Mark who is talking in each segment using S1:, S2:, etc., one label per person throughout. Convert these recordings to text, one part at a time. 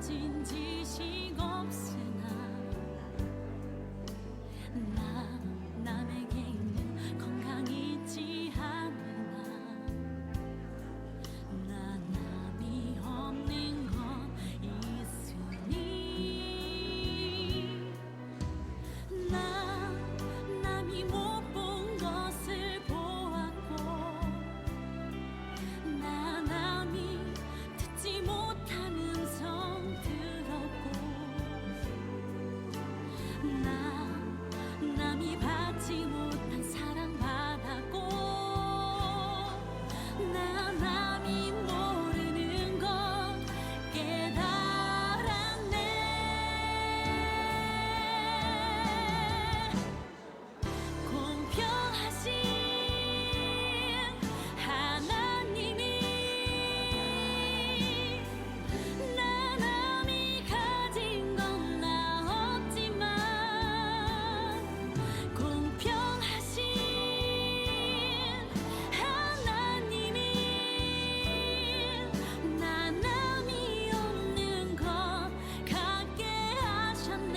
S1: 가진 지식 없으나 나 남에게 있는 건강 있지 않으나 나 남이 없는 건 있으니 나 남이 못 본 것을 보았고 나 남이 듣지 못한 음성 들었고 나 남이 받지 못한 사랑 받았고 나 남이 모르는 것 깨달았네. 공평하신 하나님이 나 남이 가진 건 나 없지만 공평하신 하나님이 나 남이 없는 것 갖게 하셨네.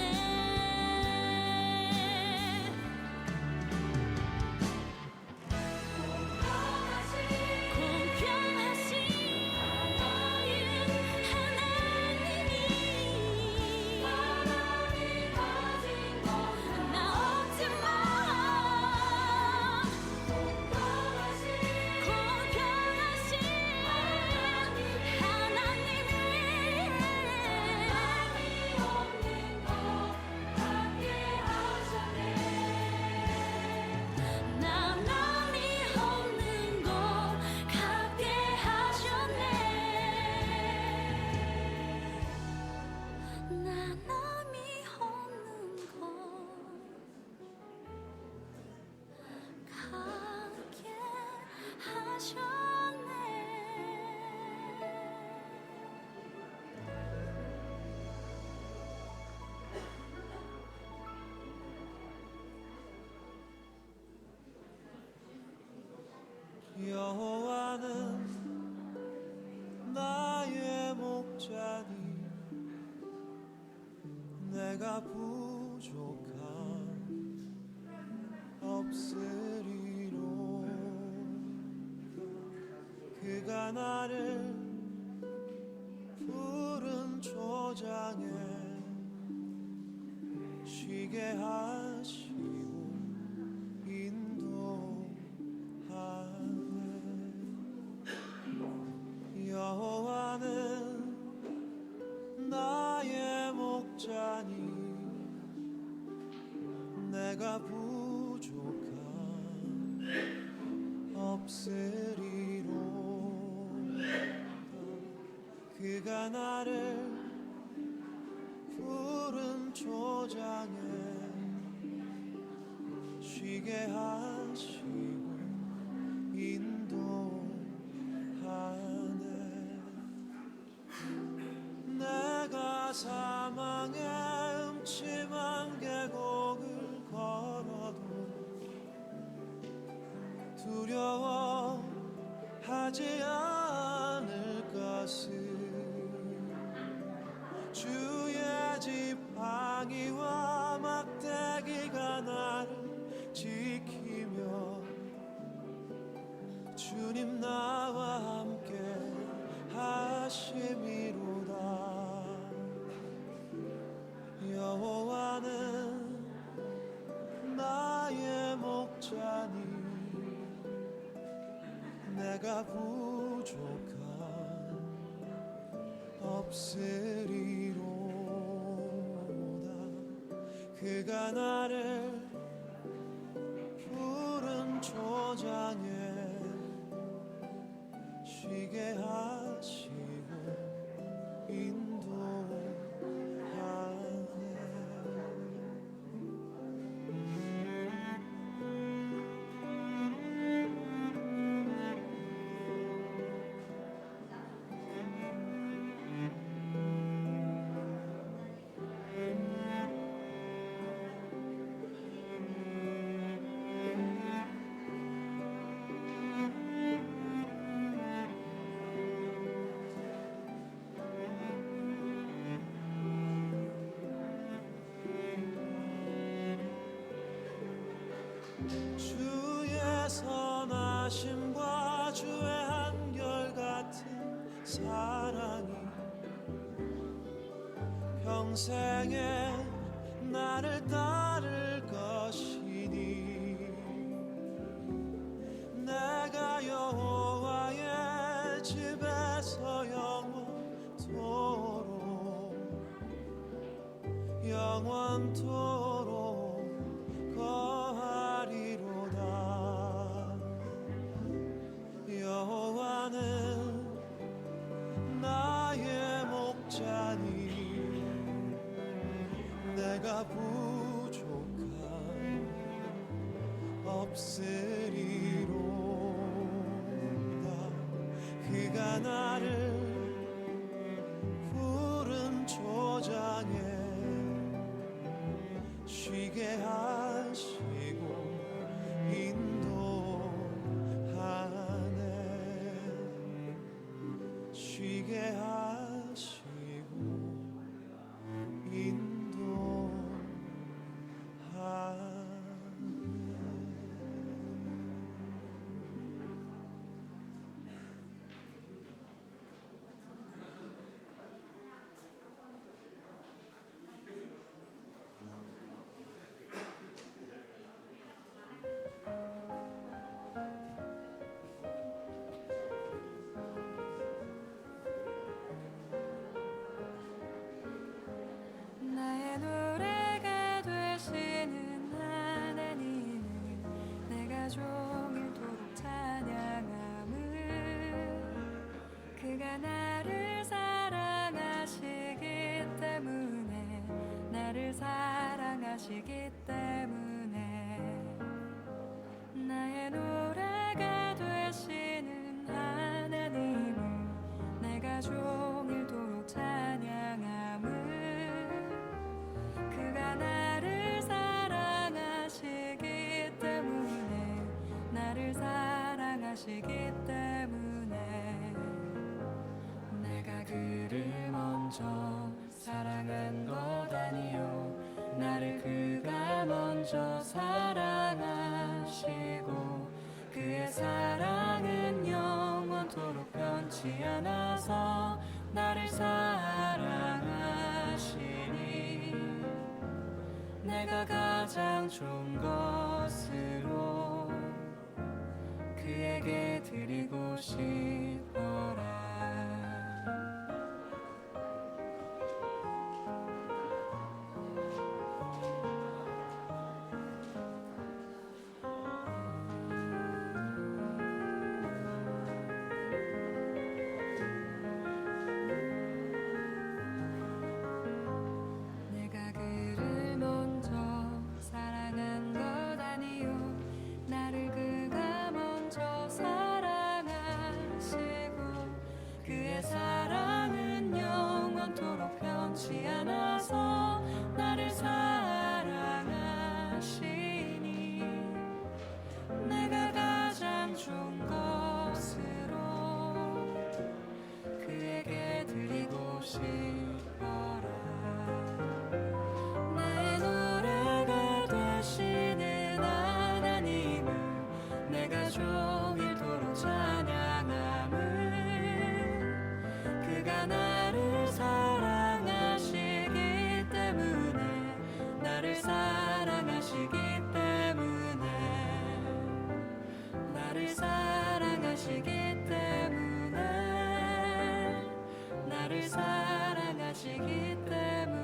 S1: 공평하신 하나님이 나 없지만 공평하신 하나님이 나 남이 없는 것 갖게 하셨네. 나 남이 없는 것 갖게 하셨네.
S2: 여호와는 나의 목자니 내가 부족함 없으리로. 그가 나를 푸른 초장에 쉬게 하시고 인도하네. 여호와는 나의 목자니 내가 부족함 없으리로. 그가 나를 푸른 초장에 쉬게 하시고 인도하네. 내가 사망의 음침한 계곡을 걸어도 두려워하지 않을 것을 주의 지팡이와 막대기가 나를 지키며 주님 나와 함께 하심이로다. 여호와는 나의 목자니 내가 부족함 없으리로다. 그가 나를 푸른 초장에 쉬게 하시고 인도하네. 사랑이 평생에 나를 따를 것이니 내가 여호와의 집에서 영원토록 거하리로다. 여호와는 나의 목자니 내가 부족함 없으리로다. 그가 나를 푸른 초장에 쉬게 하시고 인도하네. 쉬게 하시고 인도하네.
S1: 나의 노래가 되시는 하나님을 내가 종일토록 찬양함을 그가 나를 사랑하시기 때문에 나를 사랑하시기 때문에 나의 노래가 되시는 하나님을 내가 종일토록 찬양함을 그가 나를 사랑하시기 때문에 나를 사랑하시기 때문에 내가 그를 먼저 사랑한 것 아니요 나를 그가 먼저 사랑하시고 그의 사랑은 영원토록 변치 않아서 나를 사랑하시니 내가 가장 좋은 것으로 그에게 드리고 싶어라. 내가 그를 먼저 사랑한 것 아니요 나를 그가 먼저 사랑하시고 그의 사랑은 영원토록 변치 않아서 나를 사랑하시니 내가 가장 좋은 것으로 그에게 드리고 싶어라. 나의 노래가 되시는 하나님을 내가 종일토록 찬양함을 그가 나를 사랑하시기 때문에 나를 사랑하시기 때문에 나를 사랑하시기 때문에 나를 사랑하시기 때문에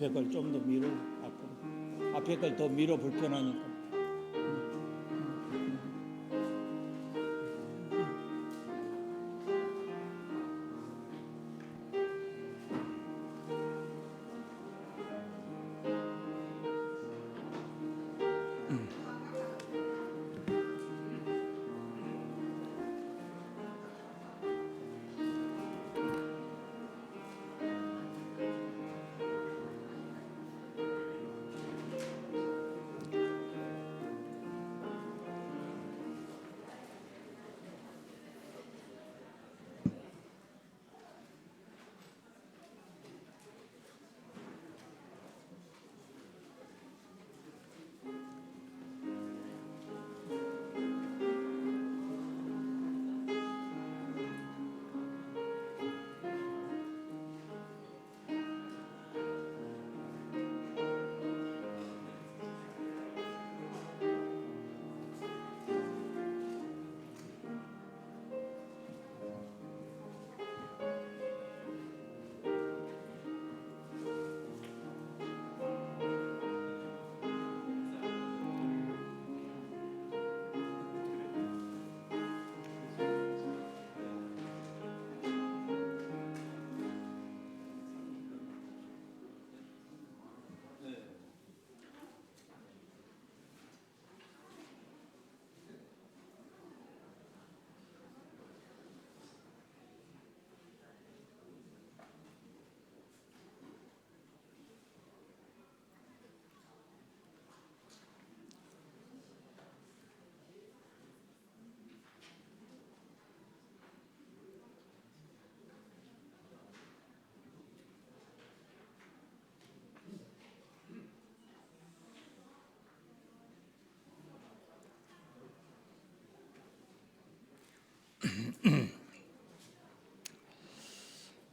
S3: 앞에 걸 좀 더 밀어. 앞으로. 앞에 걸 더 밀어 불편하니까.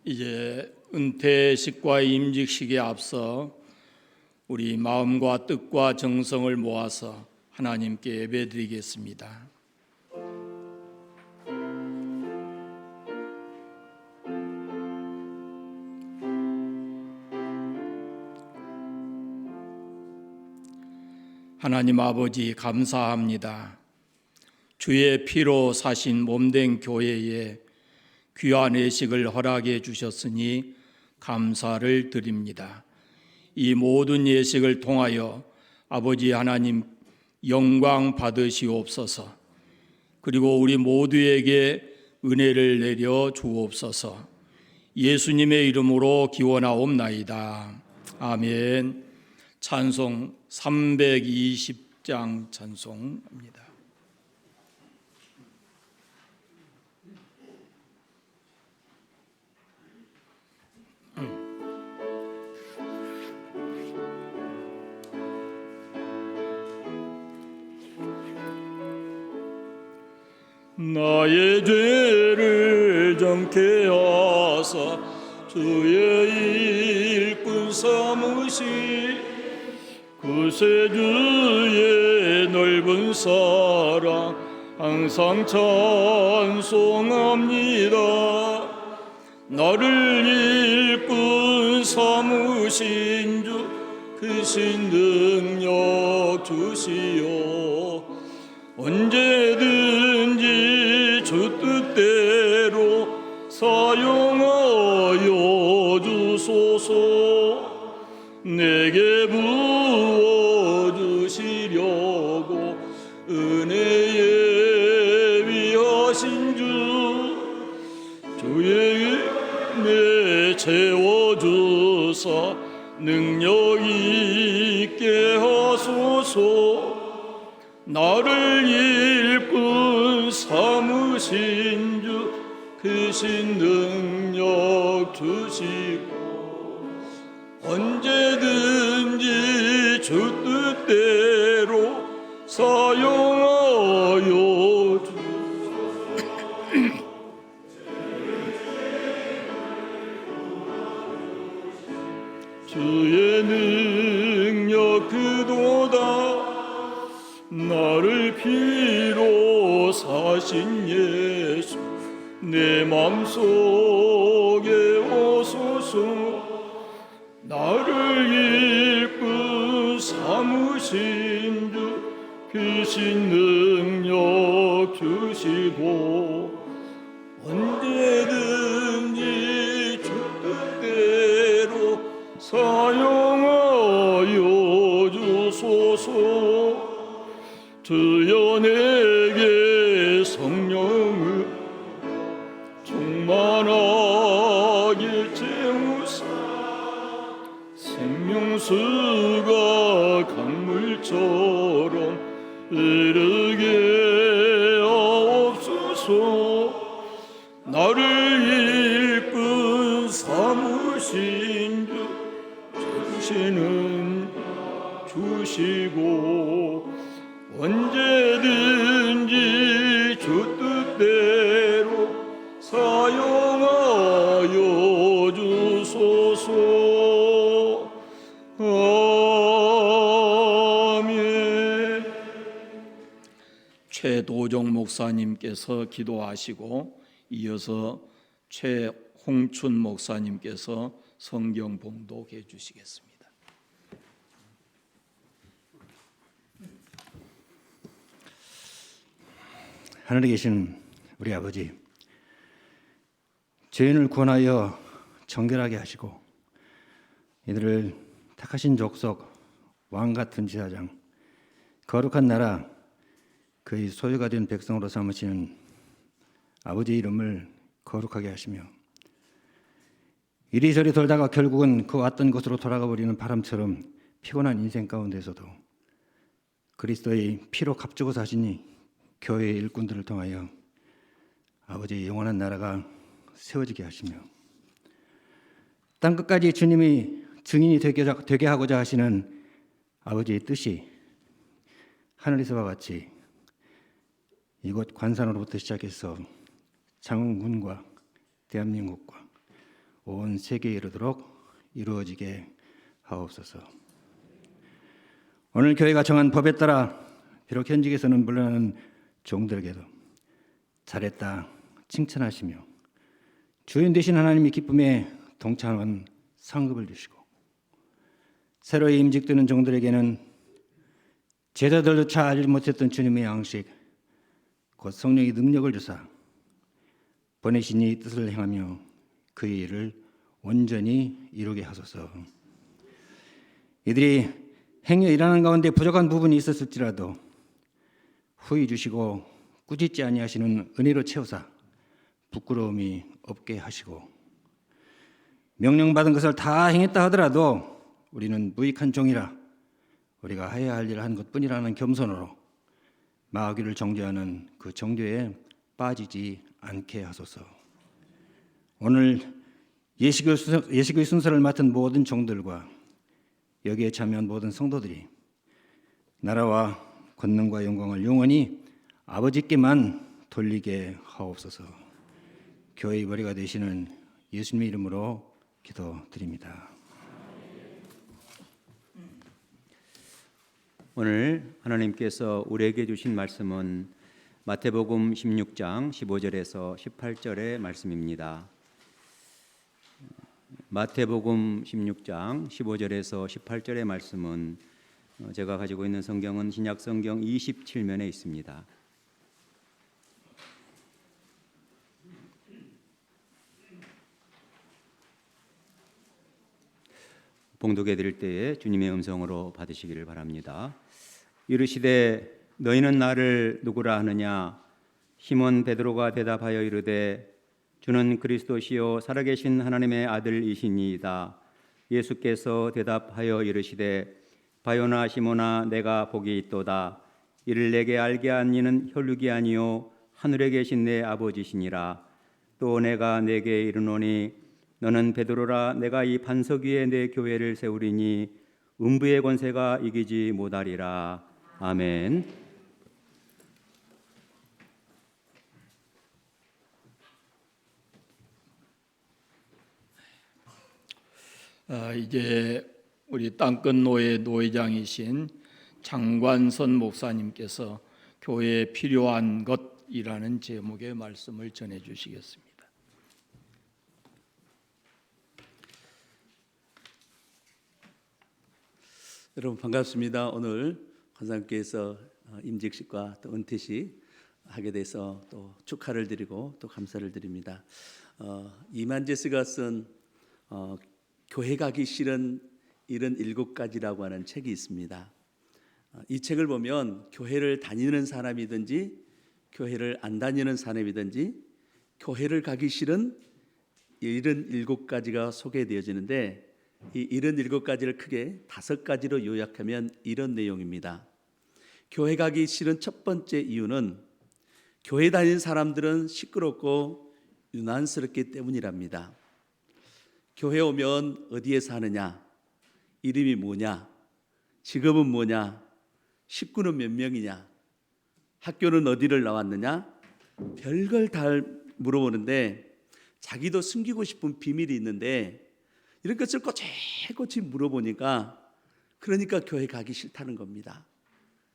S3: 이제 은퇴식과 임직식에 앞서 우리 마음과 뜻과 정성을 모아서 하나님께 예배드리겠습니다. 하나님 아버지 감사합니다. 주의 피로 사신 몸된 교회에 귀한 예식을 허락해 주셨으니 감사를 드립니다. 이 모든 예식을 통하여 아버지 하나님 영광 받으시옵소서. 그리고 우리 모두에게 은혜를 내려 주옵소서. 예수님의 이름으로 기원하옵나이다. 아멘. 찬송 320장 찬송합니다. 나의 죄를 정케 하사 주의 일꾼 삼으시 구세주의 넓은 사랑 항상 찬송합니다. 나를 일꾼 삼으신 주 크신 능력 주시오. 언제든지 주 뜻대로 사용하여 주소서. 내게 부어주시려고 은혜에 위하신 주 주의 은혜 채워주사 능력 있게 하소서. 나를 일꾼 삼으신 주 크신 능력 주시고 언제든지 주 뜻대로 사용하여 주의 능력 그도다. 나를 피로 사신 예수 내 맘속에 오소서.
S4: 나를 이끌 삼으신 주 귀신 능력 주시고 언제든지 주 뜻대로 사용하여 주소서. 주여 내게 성령을 충만하게 채우사 생명수가 강물처럼 흐르게 하옵소서. 나를 이끌 삼으신 주 주시는 주시고 언제든지 주 뜻대로 사용하여 주소서. 아멘.
S3: 최도정 목사님께서 기도하시고 이어서 최홍춘 목사님께서 성경 봉독해 주시겠습니다.
S5: 하늘에 계신 우리 아버지, 죄인을 구원하여 정결하게 하시고 이들을 택하신 족속, 왕같은 제사장, 거룩한 나라, 그의 소유가 된 백성으로 삼으시는 아버지의 이름을 거룩하게 하시며 이리저리 돌다가 결국은 그 왔던 곳으로 돌아가 버리는 바람처럼 피곤한 인생 가운데서도 그리스도의 피로 값주고 사시니 교회의 일꾼들을 통하여 아버지의 영원한 나라가 세워지게 하시며 땅끝까지 주님이 증인이 되게 하고자 하시는 아버지의 뜻이 하늘에서와 같이 이곳 관산으로부터 시작해서 장흥군과 대한민국과 온 세계에 이르도록 이루어지게 하옵소서. 오늘 교회가 정한 법에 따라 비록 현직에서는 물러나는 종들에게도 잘했다 칭찬하시며 주인 되신 하나님의 기쁨에 동참한 상급을 주시고 새로 임직되는 종들에게는 제자들조차 알지 못했던 주님의 양식 곧 성령의 능력을 주사 보내신 이 뜻을 행하며 그의 일을 온전히 이루게 하소서. 이들이 행여 일하는 가운데 부족한 부분이 있었을지라도 후히 주시고 꾸짖지 아니하시는 은혜로 채우사 부끄러움이 없게 하시고 명령받은 것을 다 행했다 하더라도 우리는 무익한 종이라 우리가 해야 할 일을 한 것뿐이라는 겸손으로 마귀를 정죄하는 그 정죄에 빠지지 않게 하소서. 오늘 예식의 순서를 맡은 모든 종들과 여기에 참여한 모든 성도들이 나라와 권능과 영광을 영원히 아버지께만 돌리게 하옵소서. 교회의 머리가 되시는 예수님의 이름으로 기도드립니다.
S6: 오늘 하나님께서 우리에게 주신 말씀은 마태복음 16장 15절에서 18절의 말씀입니다. 마태복음 16장 15절에서 18절의 말씀은 제가 가지고 있는 성경은 신약성경 27면에 있습니다. 봉독해 드릴 때에 주님의 음성으로 받으시기를 바랍니다. 이르시되 너희는 나를 누구라 하느냐? 시몬 베드로가 대답하여 이르되 주는 그리스도시요 살아계신 하나님의 아들이시니이다. 예수께서 대답하여 이르시되 바요나 시몬아 내가 복이 있도다. 이를 내게 알게 한 이는 혈육이 아니요 하늘에 계신 내 아버지시니라. 또 내가 내게 이르노니 너는 베드로라. 내가 이 반석 위에 내 교회를 세우리니 음부의 권세가 이기지 못하리라. 아멘.
S3: 이제 우리 땅끝 노예 노회장이신 장관선 목사님께서 교회에 필요한 것이라는 제목의 말씀을 전해 주시겠습니다.
S7: 여러분 반갑습니다. 오늘 관상교회에서 임직식과 또 은퇴식 하게 돼서 또 축하를 드리고 또 감사를 드립니다. 이만재스가 쓴 교회 가기 싫은 77가지라고 하는 책이 있습니다. 이 책을 보면 교회를 다니는 사람이든지 교회를 안 다니는 사람이든지 교회를 가기 싫은 77가지가 소개되어지는데 이 77가지를 크게 5가지로 요약하면 이런 내용입니다. 교회 가기 싫은 첫 번째 이유는 교회 다니는 사람들은 시끄럽고 유난스럽기 때문이랍니다. 교회 오면 어디에 사느냐, 이름이 뭐냐, 직업은 뭐냐, 식구는 몇 명이냐, 학교는 어디를 나왔느냐, 별걸 다 물어보는데 자기도 숨기고 싶은 비밀이 있는데 이런 것을 꼬치꼬치 물어보니까 그러니까 교회 가기 싫다는 겁니다.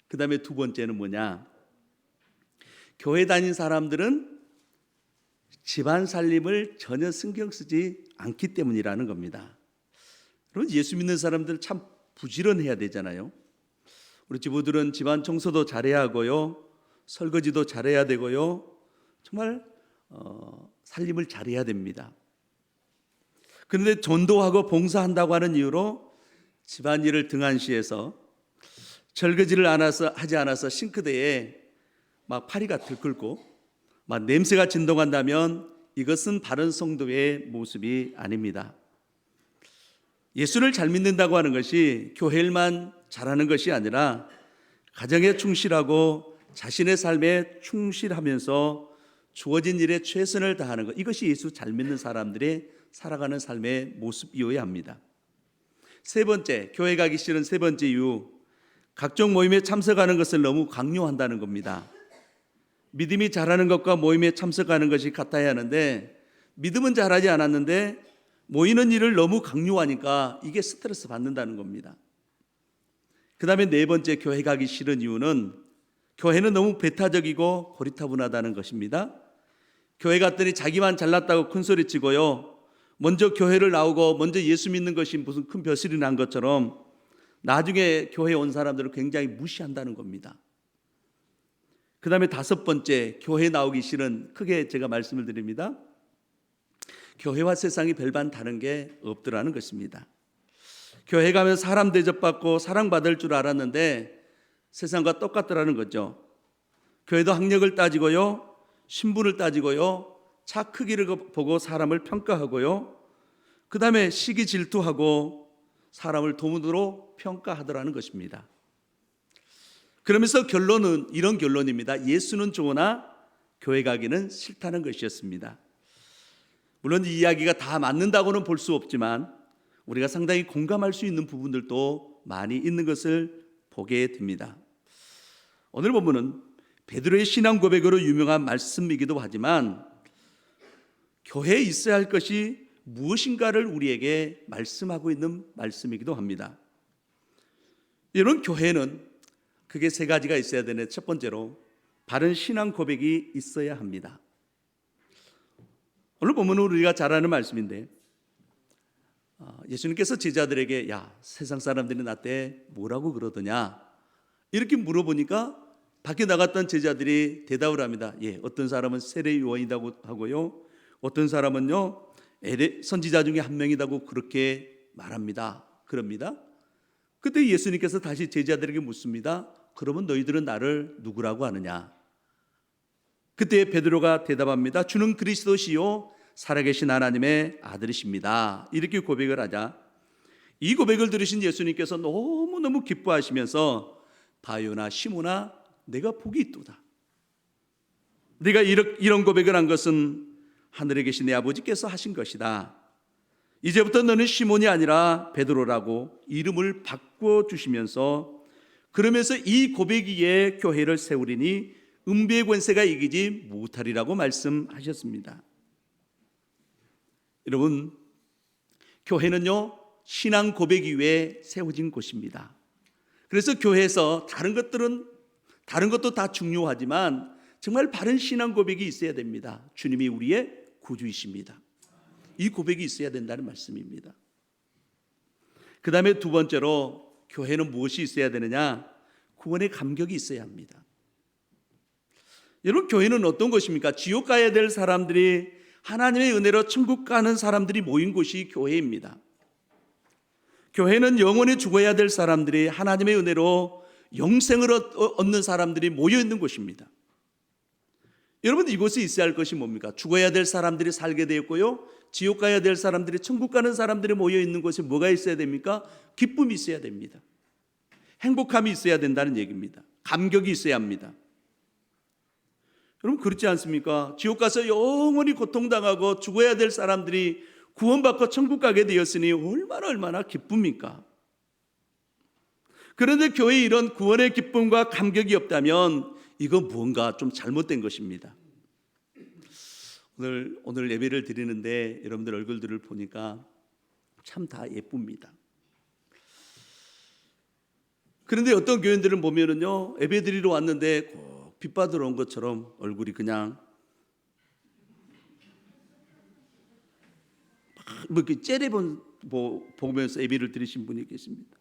S7: 그 다음에 두 번째는 뭐냐, 교회 다닌 사람들은 집안 살림을 전혀 신경 쓰지 않기 때문이라는 겁니다. 그럼 예수 믿는 사람들 참 부지런해야 되잖아요. 우리 주부들은 집안 청소도 잘해야 하고요, 설거지도 잘해야 되고요, 정말 살림을 잘해야 됩니다. 그런데 전도하고 봉사한다고 하는 이유로 집안일을 등한시해서 설거지를 하지 않아서 싱크대에 막 파리가 들끓고 막 냄새가 진동한다면 이것은 바른 성도의 모습이 아닙니다. 예수를 잘 믿는다고 하는 것이 교회일만 잘하는 것이 아니라 가정에 충실하고 자신의 삶에 충실하면서 주어진 일에 최선을 다하는 것, 이것이 예수 잘 믿는 사람들의 살아가는 삶의 모습이어야 합니다. 세 번째, 교회 가기 싫은 세 번째 이유, 각종 모임에 참석하는 것을 너무 강요한다는 겁니다. 믿음이 잘하는 것과 모임에 참석하는 것이 같아야 하는데 믿음은 잘하지 않았는데 모이는 일을 너무 강요하니까 이게 스트레스 받는다는 겁니다. 그 다음에 네 번째, 교회 가기 싫은 이유는 교회는 너무 배타적이고 고리타분하다는 것입니다. 교회 갔더니 자기만 잘났다고 큰소리치고요, 먼저 교회를 나오고 먼저 예수 믿는 것이 무슨 큰 벼슬이 난 것처럼 나중에 교회에 온 사람들을 굉장히 무시한다는 겁니다. 그 다음에 다섯 번째, 교회 나오기 싫은, 크게 제가 말씀을 드립니다. 교회와 세상이 별반 다른 게 없더라는 것입니다. 교회 가면 사람 대접받고 사랑받을 줄 알았는데 세상과 똑같더라는 거죠. 교회도 학력을 따지고요, 신분을 따지고요, 차 크기를 보고 사람을 평가하고요, 그 다음에 시기 질투하고 사람을 도문으로 평가하더라는 것입니다. 그러면서 결론은 이런 결론입니다. 예수는 좋으나 교회 가기는 싫다는 것이었습니다. 물론 이 이야기가 다 맞는다고는 볼 수 없지만 우리가 상당히 공감할 수 있는 부분들도 많이 있는 것을 보게 됩니다. 오늘 본문은 베드로의 신앙 고백으로 유명한 말씀이기도 하지만 교회에 있어야 할 것이 무엇인가를 우리에게 말씀하고 있는 말씀이기도 합니다. 여러분, 교회는 그게 세 가지가 있어야 되는데 첫 번째로 바른 신앙 고백이 있어야 합니다. 오늘 본문은 우리가 잘 아는 말씀인데 예수님께서 제자들에게 야, 세상 사람들이 나한테 뭐라고 그러더냐 이렇게 물어보니까 밖에 나갔던 제자들이 대답을 합니다. 예, 어떤 사람은 세례 요한이라고 하고요, 어떤 사람은요 선지자 중에 한 명이라고 그렇게 말합니다. 그럽니다. 그때 예수님께서 다시 제자들에게 묻습니다. 그러면 너희들은 나를 누구라고 하느냐? 그때 베드로가 대답합니다. 주는 그리스도시요 살아계신 하나님의 아들이십니다. 이렇게 고백을 하자 이 고백을 들으신 예수님께서 너무너무 기뻐하시면서 바요나 시몬아 내가 복이 있도다. 네가 이런 고백을 한 것은 하늘에 계신 내 아버지께서 하신 것이다. 이제부터 너는 시몬이 아니라 베드로라고 이름을 바꿔주시면서 그러면서 이 고백 위에 교회를 세우리니 음비의 권세가 이기지 못하리라고 말씀하셨습니다. 여러분, 교회는요 신앙 고백 위에 세워진 곳입니다. 그래서 교회에서 다른 것도 다 중요하지만 정말 바른 신앙 고백이 있어야 됩니다. 주님이 우리의 구주이십니다. 이 고백이 있어야 된다는 말씀입니다. 그 다음에 두 번째로 교회는 무엇이 있어야 되느냐? 구원의 감격이 있어야 합니다. 여러분, 교회는 어떤 것입니까? 지옥 가야 될 사람들이 하나님의 은혜로 천국 가는 사람들이 모인 곳이 교회입니다. 교회는 영원히 죽어야 될 사람들이 하나님의 은혜로 영생을 얻는 사람들이 모여 있는 곳입니다. 여러분, 이곳에 있어야 할 것이 뭡니까? 죽어야 될 사람들이 살게 되었고요, 지옥 가야 될 사람들이, 천국 가는 사람들이 모여 있는 곳에 뭐가 있어야 됩니까? 기쁨이 있어야 됩니다. 행복함이 있어야 된다는 얘기입니다. 감격이 있어야 합니다. 여러분, 그렇지 않습니까? 지옥 가서 영원히 고통당하고 죽어야 될 사람들이 구원받고 천국 가게 되었으니 얼마나 기쁩니까? 그런데 교회에 이런 구원의 기쁨과 감격이 없다면 이건 무언가 좀 잘못된 것입니다. 오늘 예배를 드리는데 여러분들 얼굴들을 보니까 참 다 예쁩니다. 그런데 어떤 교인들은 보면은요, 예배 드리러 왔는데 꼭 빛받으러 온 것처럼 얼굴이 그냥 뭐 이렇게 째려본 보면서 예배를 드리신 분이 계십니다.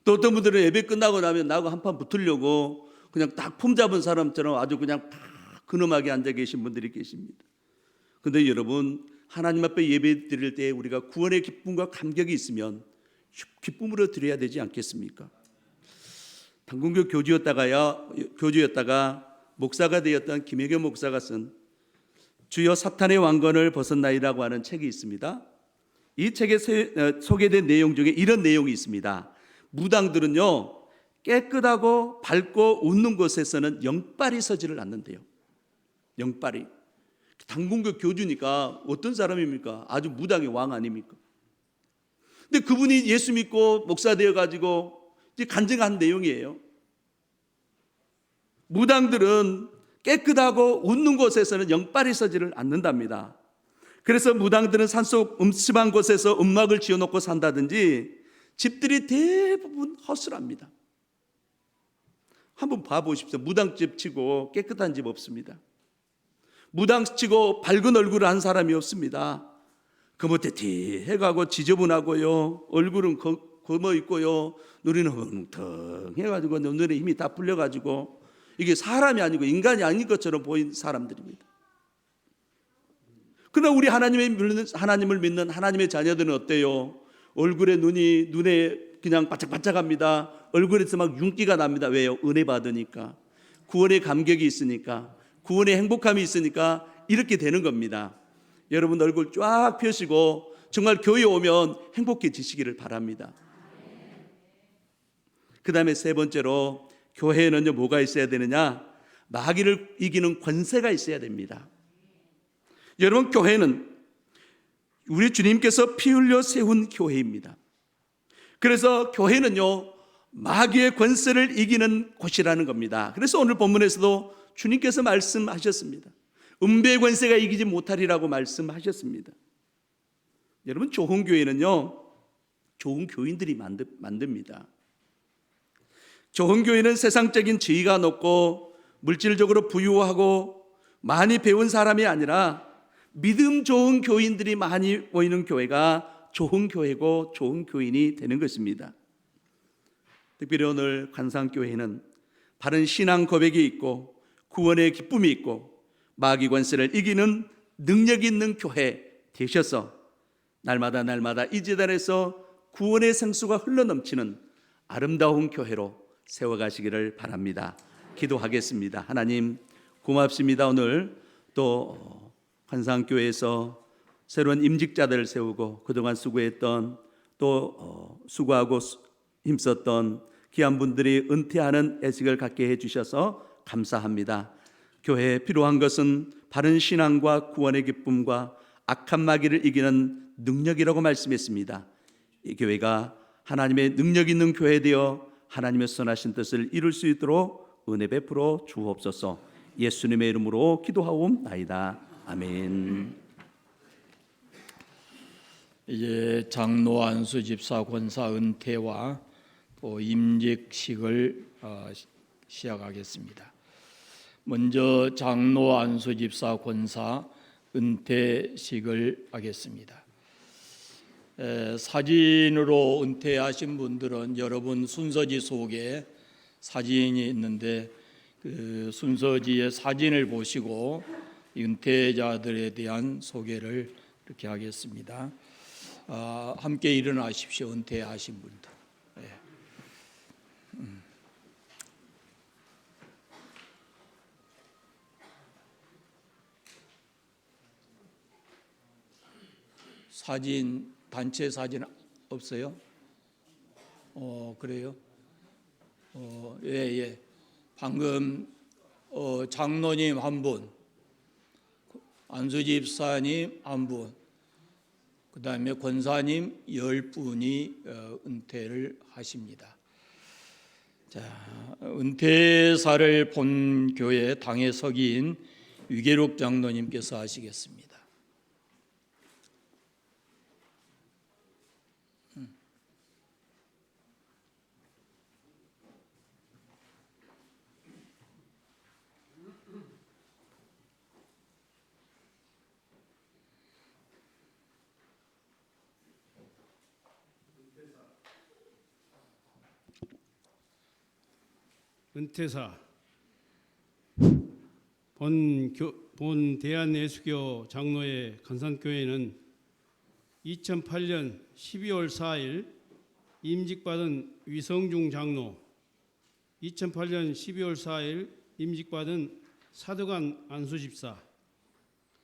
S7: 또 어떤 분들은 예배 끝나고 나면 나하고 한판 붙으려고 그냥 딱 폼 잡은 사람처럼 아주 그냥 팍 근엄하게 앉아 계신 분들이 계십니다. 그런데 여러분, 하나님 앞에 예배 드릴 때 우리가 구원의 기쁨과 감격이 있으면 기쁨으로 드려야 되지 않겠습니까? 당군교 교주였다가 목사가 되었던 김혜교 목사가 쓴 주여 사탄의 왕권을 벗었나이라고 하는 책이 있습니다. 이 책에 소개된 내용 중에 이런 내용이 있습니다. 무당들은요, 깨끗하고 밝고 웃는 곳에서는 영빨이 서지를 않는데요. 영빨이. 당군교 교주니까 어떤 사람입니까? 아주 무당의 왕 아닙니까? 근데 그분이 예수 믿고 목사 되어가지고 이제 간증한 내용이에요. 무당들은 깨끗하고 웃는 곳에서는 영빨이 서지를 않는답니다. 그래서 무당들은 산속 음침한 곳에서 음막을 지어놓고 산다든지 집들이 대부분 허술합니다. 한번 봐보십시오. 무당집 치고 깨끗한 집 없습니다. 무당 치고 밝은 얼굴을 한 사람이 없습니다. 거뭇대티해가고 지저분하고요, 얼굴은 검어 있고요, 눈이 멍텅해가지고 눈에 힘이 다 풀려가지고 이게 사람이 아니고 인간이 아닌 것처럼 보이는 사람들입니다. 그러나 우리 하나님을 믿는 하나님의 자녀들은 어때요? 얼굴에 눈에 그냥 바짝바짝합니다. 얼굴에서 막 윤기가 납니다. 왜요? 은혜 받으니까, 구원의 감격이 있으니까, 구원의 행복함이 있으니까 이렇게 되는 겁니다. 여러분, 얼굴 쫙 펴시고 정말 교회 오면 행복해지시기를 바랍니다. 그 다음에 세 번째로, 교회에는요 뭐가 있어야 되느냐? 마귀를 이기는 권세가 있어야 됩니다. 여러분, 교회는 우리 주님께서 피 흘려 세운 교회입니다. 그래서 교회는요 마귀의 권세를 이기는 곳이라는 겁니다. 그래서 오늘 본문에서도 주님께서 말씀하셨습니다. 음배의 권세가 이기지 못하리라고 말씀하셨습니다. 여러분, 좋은 교회는요 좋은 교인들이 만듭니다. 좋은 교회는 세상적인 지위가 높고 물질적으로 부유하고 많이 배운 사람이 아니라 믿음 좋은 교인들이 많이 모이는 교회가 좋은 교회고 좋은 교인이 되는 것입니다. 특별히 오늘 관상교회는 바른 신앙 고백이 있고 구원의 기쁨이 있고 마귀 권세를 이기는 능력 있는 교회 되셔서 날마다 이 제단에서 구원의 생수가 흘러넘치는 아름다운 교회로 세워가시기를 바랍니다. 기도하겠습니다. 하나님 고맙습니다. 오늘 또 관상교회에서 새로운 임직자들을 세우고 그동안 수고했던 또 수고하고 힘썼던 귀한 분들이 은퇴하는 애식을 갖게 해주셔서 감사합니다. 교회에 필요한 것은 바른 신앙과 구원의 기쁨과 악한 마귀를 이기는 능력이라고 말씀했습니다. 이 교회가 하나님의 능력 있는 교회 되어 하나님의 선하신 뜻을 이룰 수 있도록 은혜 베풀어 주옵소서. 예수님의 이름으로 기도하옵나이다. 아멘.
S4: 이제 장로 안수 집사 권사 은퇴와 또 임직식을 시작하겠습니다. 먼저 장로 안수 집사 권사 은퇴식을 하겠습니다. 사진으로 은퇴하신 분들은 여러분 순서지 속에 사진이 있는데 그 순서지의 사진을 보시고 은퇴자들에 대한 소개를 이렇게 하겠습니다. 함께 일어나십시오. 은퇴하신 분들. 사진, 단체 사진 없어요? 그래요? 예. 방금 장로님 한 분, 안수집사님 한 분, 그 다음에 권사님 10분이 은퇴를 하십니다. 자, 은퇴사를 본 교회 당의 서기인 유계록 장로님께서 하시겠습니다.
S8: 은퇴사 본 대한예수교 장로회 간산교회는 2008년 12월 4일 임직받은 위성중 장로, 2008년 12월 4일 임직받은 사덕안 안수집사,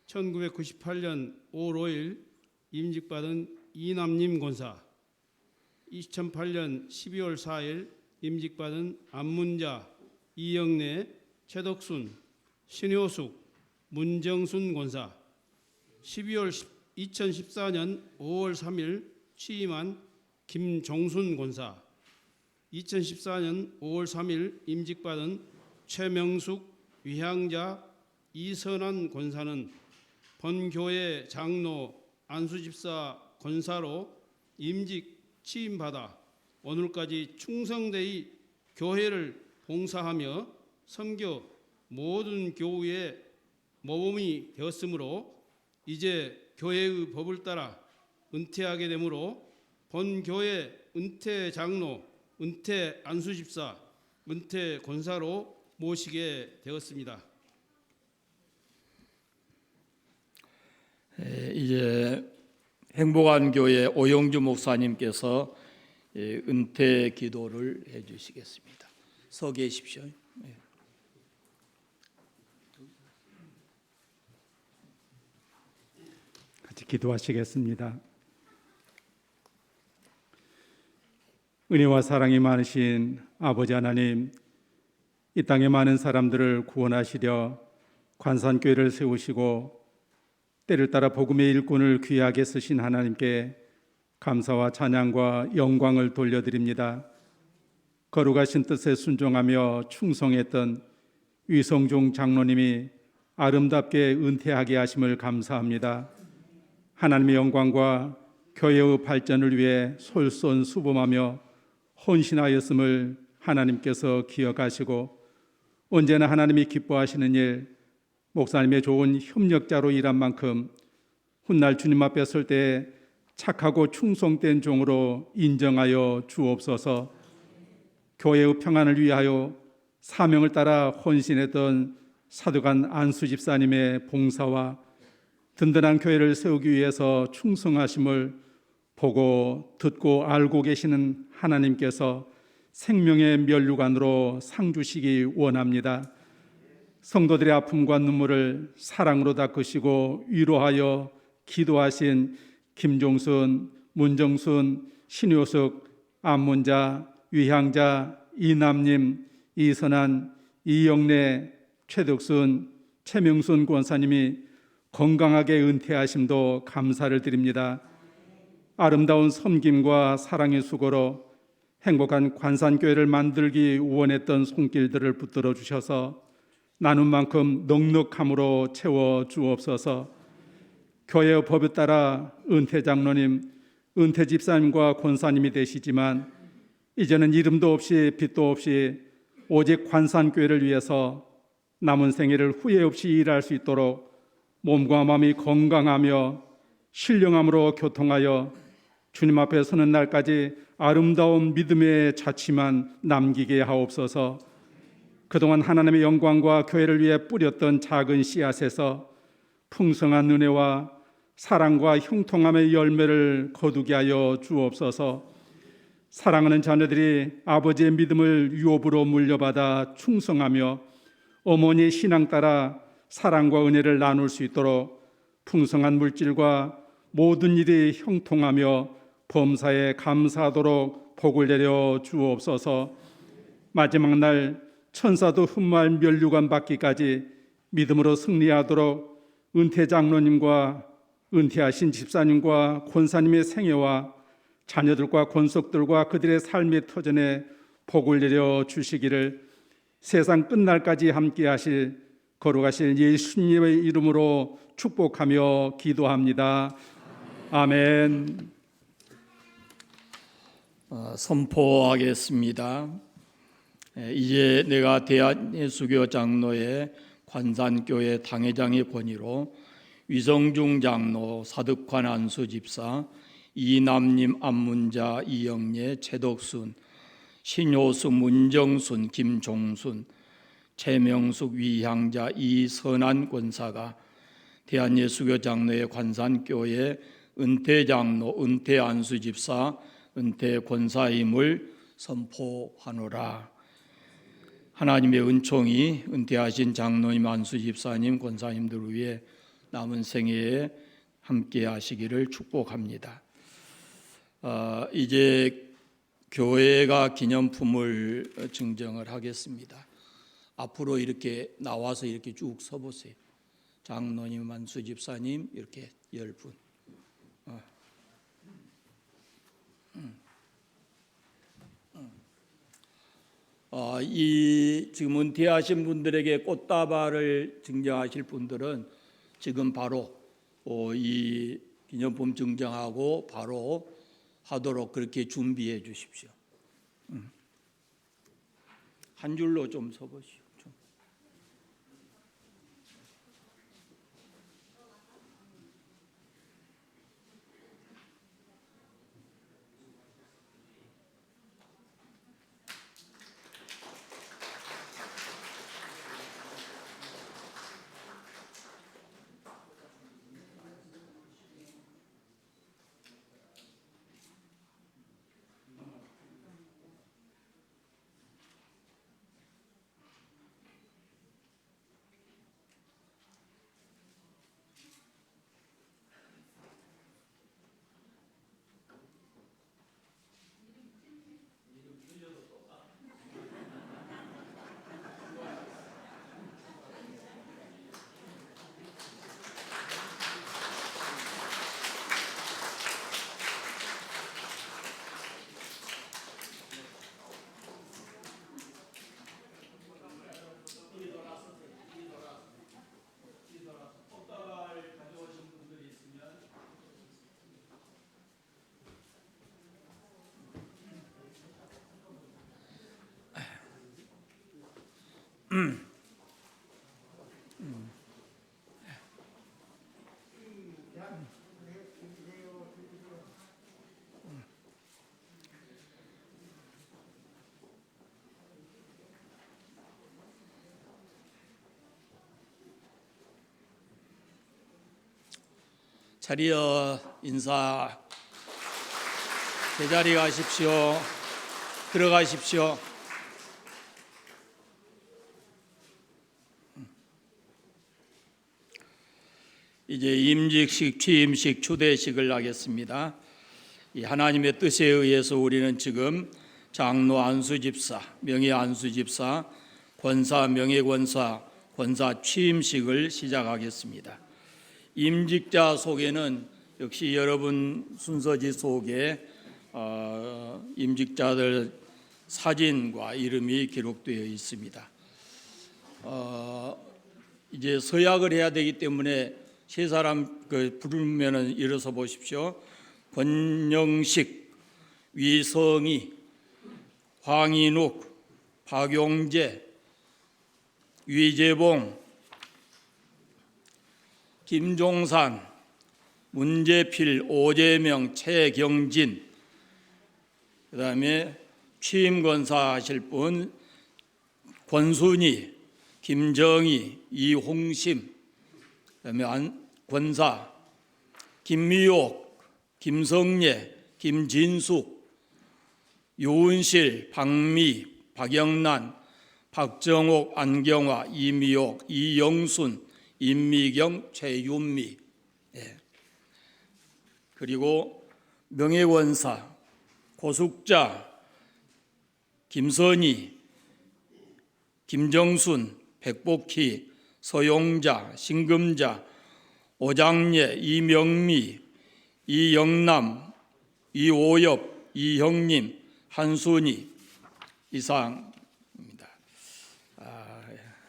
S8: 1998년 5월 5일 임직받은 이남님 권사, 2008년 12월 4일 임직받은 안문자, 이영래, 최덕순, 신효숙, 문정순 권사, 2014년 5월 3일 취임한 김종순 권사, 2014년 5월 3일 임직받은 최명숙, 위향자, 이선한 권사는 본교회 장로, 안수집사 권사로 임직 취임받아 오늘까지 충성되이 교회를 봉사하며 섬겨 모든 교우의 모범이 되었으므로 이제 교회의 법을 따라 은퇴하게 되므로 본 교회 은퇴 장로, 은퇴 안수집사, 은퇴 권사로 모시게 되었습니다.
S4: 이제 행복한 교회 오영주 목사님께서 은퇴 기도를 해주시겠습니다. 서 계십시오.
S9: 같이 기도하시겠습니다. 은혜와 사랑이 많으신 아버지 하나님, 이 땅의 많은 사람들을 구원하시려 관산교회를 세우시고 때를 따라 복음의 일꾼을 귀하게 쓰신 하나님께 감사와 찬양과 영광을 돌려드립니다. 거룩하신 뜻에 순종하며 충성했던 위성종 장로님이 아름답게 은퇴하게 하심을 감사합니다. 하나님의 영광과 교회의 발전을 위해 솔선수범하며 헌신하였음을 하나님께서 기억하시고 언제나 하나님이 기뻐하시는 일, 목사님의 좋은 협력자로 일한 만큼 훗날 주님 앞에 설 때 착하고 충성된 종으로 인정하여 주옵소서. 교회의 평안을 위하여 사명을 따라 헌신했던 사도간 안수 집사님의 봉사와 든든한 교회를 세우기 위해서 충성하심을 보고 듣고 알고 계시는 하나님께서 생명의 면류관으로 상 주시기 원합니다. 성도들의 아픔과 눈물을 사랑으로 닦으시고 위로하여 기도하신 김종순, 문정순, 신효숙, 안문자, 위향자, 이남님, 이선한, 이영래, 최덕순, 최명순 권사님이 건강하게 은퇴하심도 감사를 드립니다. 아름다운 섬김과 사랑의 수고로 행복한 관산교회를 만들기 원했던 손길들을 붙들어 주셔서 나눈 만큼 넉넉함으로 채워 주옵소서. 교회의 법에 따라 은퇴 장로님, 은퇴 집사님과 권사님이 되시지만 이제는 이름도 없이 빛도 없이 오직 관산교회를 위해서 남은 생애를 후회 없이 일할 수 있도록 몸과 마음이 건강하며 신령함으로 교통하여 주님 앞에 서는 날까지 아름다운 믿음의 자취만 남기게 하옵소서. 그동안 하나님의 영광과 교회를 위해 뿌렸던 작은 씨앗에서 풍성한 은혜와 사랑과 형통함의 열매를 거두게 하여 주옵소서. 사랑하는 자녀들이 아버지의 믿음을 유업으로 물려받아 충성하며 어머니의 신앙 따라 사랑과 은혜를 나눌 수 있도록 풍성한 물질과 모든 일이 형통하며 범사에 감사하도록 복을 내려 주옵소서. 마지막 날 천사도 흠모할 면류관 받기까지 믿음으로 승리하도록 은퇴 장로님과 은퇴하신 집사님과 권사님의 생애와 자녀들과 권속들과 그들의 삶의 터전에 복을 내려 주시기를 세상 끝날까지 함께 하실 거룩하실 예수님의 이름으로 축복하며 기도합니다. 아멘.
S4: 선포하겠습니다. 이제 내가 대한예수교 장로의 관산교회 당회장의 권위로 위성중 장로, 사득환 안수 집사, 이남님 안문자, 이영예, 최덕순, 신효수, 문정순, 김종순, 최명숙, 위향자, 이선한 권사가 대한예수교 장로의 관산교회 은퇴 장로, 은퇴 안수 집사, 은퇴 권사임을 선포하노라. 하나님의 은총이 은퇴하신 장로님, 안수 집사님, 권사님들을 위해 남은 생애에 함께 하시기를 축복합니다. 이제 교회가 기념품을 증정을 하겠습니다. 앞으로 이렇게 나와서 이렇게 쭉 서보세요. 장로님, 안수 집사님 이렇게 10분. 이 지금 은퇴하신 분들에게 꽃다발을 증정하실 분들은 지금 바로 이 기념품 증정하고 바로 하도록 그렇게 준비해 주십시오. 한 줄로 좀 서보시오. 자리여 인사. 제자리 가십시오. 들어가십시오. 이제 임직식, 취임식, 추대식을 하겠습니다. 이 하나님의 뜻에 의해서 우리는 지금 장로 안수집사, 명예 안수집사, 권사, 명예권사, 권사 취임식을 시작하겠습니다. 임직자 속에는 역시 여러분 순서지 속에 임직자들 사진과 이름이 기록되어 있습니다. 이제 서약을 해야 되기 때문에 세 사람 부르면은 일어서 보십시오. 권영식, 위성희, 황인욱, 박용재, 위재봉, 김종산, 문재필, 오재명, 최경진, 그다음에 취임 권사 하실 분 권순희, 김정희, 이홍심, 그다음에 권사 김미옥, 김성예, 김진숙, 유은실, 박미, 박영란, 박정옥, 안경화, 이미옥, 이영순, 임미경, 최윤미. 그리고 명예권사 고숙자, 김선희, 김정순, 백복희, 서용자, 신금자, 오장예, 이명미, 이영남, 이오엽, 이형님, 한순희 이상입니다.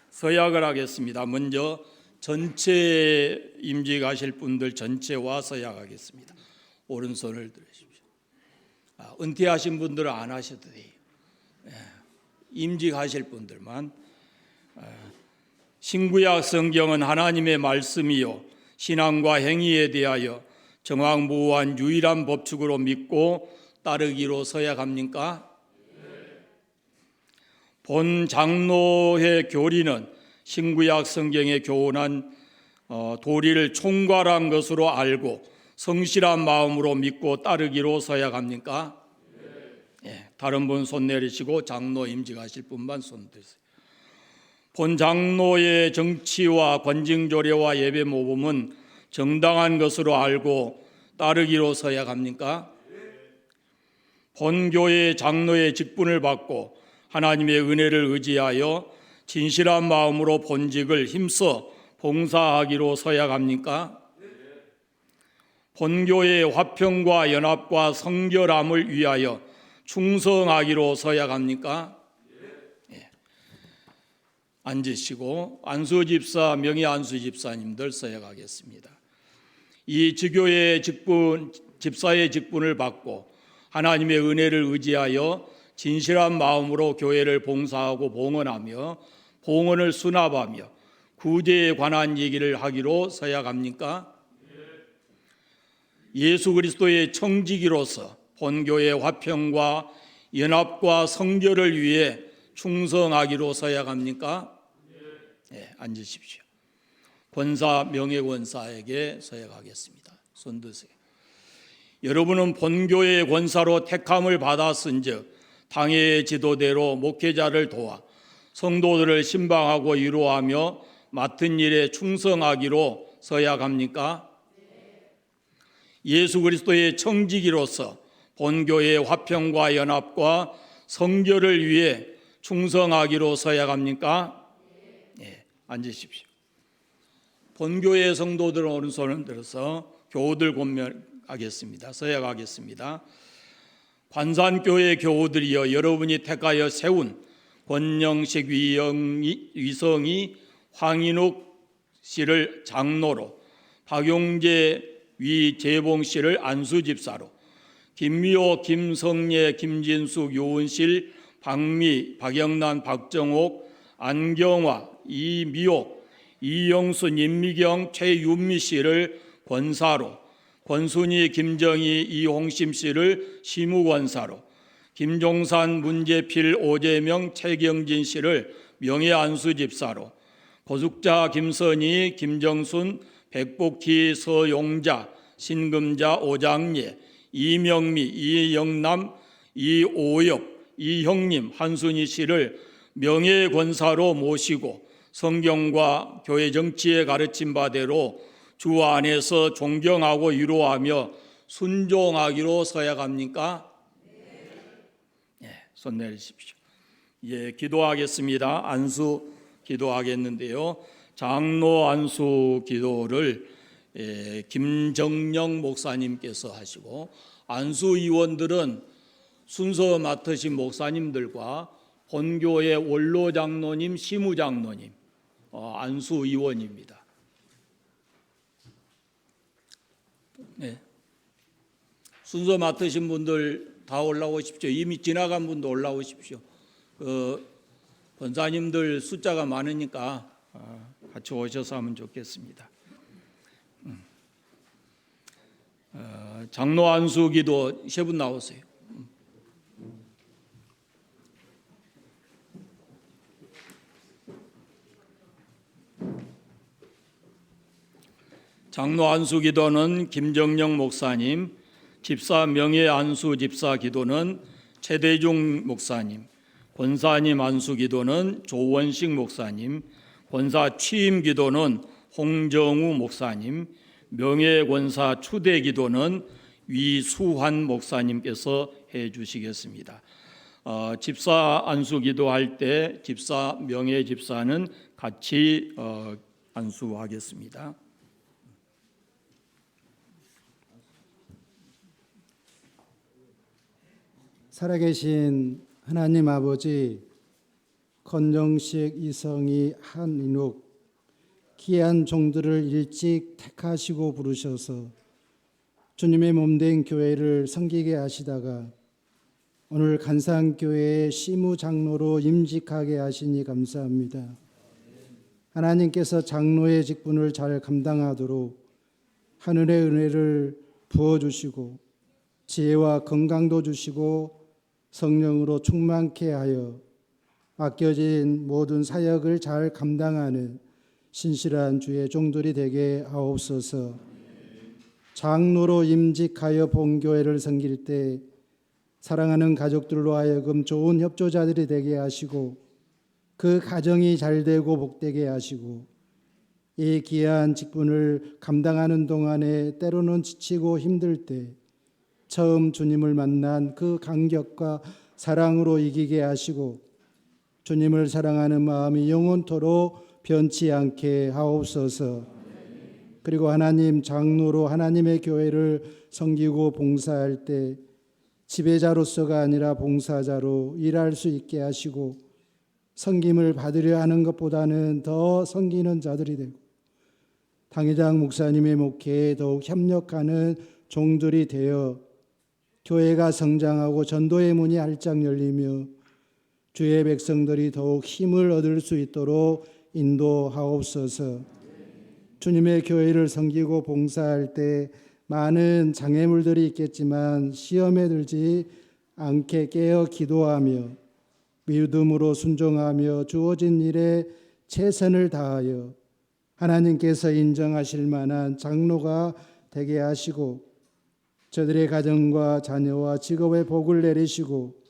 S4: 서약을 하겠습니다. 먼저 전체 임직하실 분들 전체와 서약하겠습니다. 오른손을 들으십시오. 은퇴하신 분들은 안 하셔도 돼요. 임직하실 분들만. 신구약 성경은 하나님의 말씀이요 신앙과 행위에 대하여 정황무한 유일한 법칙으로 믿고 따르기로 서약합니까? 본 장로회 교리는 신구약 성경에 교훈한 도리를 총괄한 것으로 알고 성실한 마음으로 믿고 따르기로 서약합니까? 다른 분 손 내리시고 장로 임직하실 분만 손 드세요. 본 장로의 정치와 권징조례와 예배 모범은 정당한 것으로 알고 따르기로 서약합니까? 본 교회 장로의 직분을 받고 하나님의 은혜를 의지하여 진실한 마음으로 본직을 힘써 봉사하기로 서약합니까? 본교의 화평과 연합과 성결함을 위하여 충성하기로 서약합니까? 앉으시고 안수집사, 명예안수집사님들 서약하겠습니다. 이 지교의 직분, 집사의 직분을 받고 하나님의 은혜를 의지하여 진실한 마음으로 교회를 봉사하고 봉헌하며 봉헌을 수납하며 구제에 관한 얘기를 하기로 서약합니까? 예수 그리스도의 청지기로서 본교의 화평과 연합과 성결을 위해 충성하기로 서약합니까? 앉으십시오. 권사, 명예권사에게 서약하겠습니다. 손 드세요. 여러분은 본교의 권사로 택함을 받았은즉 당회의 지도대로 목회자를 도와 성도들을 신방하고 위로하며 맡은 일에 충성하기로 서약합니까? 예수 그리스도의 청지기로서 본교의 화평과 연합과 성결을 위해 충성하기로 서약합니까? 앉으십시오. 본교의 성도들은 오른손을 들어서 교우들 권면하겠습니다. 서약하겠습니다. 관산교회 교우들이여 여러분이 택하여 세운 권영식, 위성이, 황인욱 씨를 장로로, 박용재, 위재봉 씨를 안수집사로, 김미호, 김성예, 김진숙, 요은실, 박미, 박영란, 박정옥, 안경화, 이미옥, 이영순, 임미경, 최윤미 씨를 권사로, 권순희, 김정희, 이홍심 씨를 시무권사로, 김종산, 문재필, 오재명, 최경진 씨를 명예안수집사로, 고숙자, 김선희, 김정순, 백복희, 서용자, 신금자, 오장예, 이명미, 이영남, 이오엽, 이형님, 한순희 씨를 명예권사로 모시고 성경과 교회 정치의 가르침 바대로 주 안에서 존경하고 위로하며 순종하기로 서약합니까? 손 내리십시오. 기도하겠습니다. 안수 기도하겠는데요. 장로 안수 기도를 김정영 목사님께서 하시고 안수위원들은 순서 맡으신 목사님들과 본교의 원로장로님, 시무장로님, 안수위원입니다. 순서 맡으신 분들 다 올라오십시오. 이미 지나간 분도 올라오십시오. 권사님들 숫자가 많으니까 같이 오셔서 하면 좋겠습니다. 장로 안수기도 세 분 나오세요. 장로 안수기도는 김정영 목사님, 집사 명예 안수 집사 기도는 최대중 목사님, 권사님 안수 기도는 조원식 목사님, 권사 취임 기도는 홍정우 목사님, 명예 권사 추대 기도는 위수환 목사님께서 해 주시겠습니다. 집사 안수 기도할 때 집사 명예 집사는 같이 안수하겠습니다.
S10: 살아계신 하나님 아버지, 건정식, 이성희, 한인욱 귀한 종들을 일찍 택하시고 부르셔서 주님의 몸된 교회를 섬기게 하시다가 오늘 간상교회의 시무장로로 임직하게 하시니 감사합니다. 하나님께서 장로의 직분을 잘 감당하도록 하늘의 은혜를 부어주시고 지혜와 건강도 주시고 성령으로 충만케 하여 맡겨진 모든 사역을 잘 감당하는 신실한 주의 종들이 되게 하옵소서. 장로로 임직하여 본교회를 섬길 때 사랑하는 가족들로 하여금 좋은 협조자들이 되게 하시고 그 가정이 잘되고 복되게 하시고 이 귀한 직분을 감당하는 동안에 때로는 지치고 힘들 때 처음 주님을 만난 그 감격과 사랑으로 이기게 하시고 주님을 사랑하는 마음이 영원토록 변치 않게 하옵소서. 그리고 하나님 장로로 하나님의 교회를 섬기고 봉사할 때 지배자로서가 아니라 봉사자로 일할 수 있게 하시고 섬김을 받으려 하는 것보다는 더 섬기는 자들이 되고 당회장 목사님의 목회에 더욱 협력하는 종들이 되어 교회가 성장하고 전도의 문이 활짝 열리며 주의 백성들이 더욱 힘을 얻을 수 있도록 인도하옵소서. 주님의 교회를 섬기고 봉사할 때 많은 장애물들이 있겠지만 시험에 들지 않게 깨어 기도하며 믿음으로 순종하며 주어진 일에 최선을 다하여 하나님께서 인정하실 만한 장로가 되게 하시고 저들의 가정과 자녀와 직업에 복을 내리시고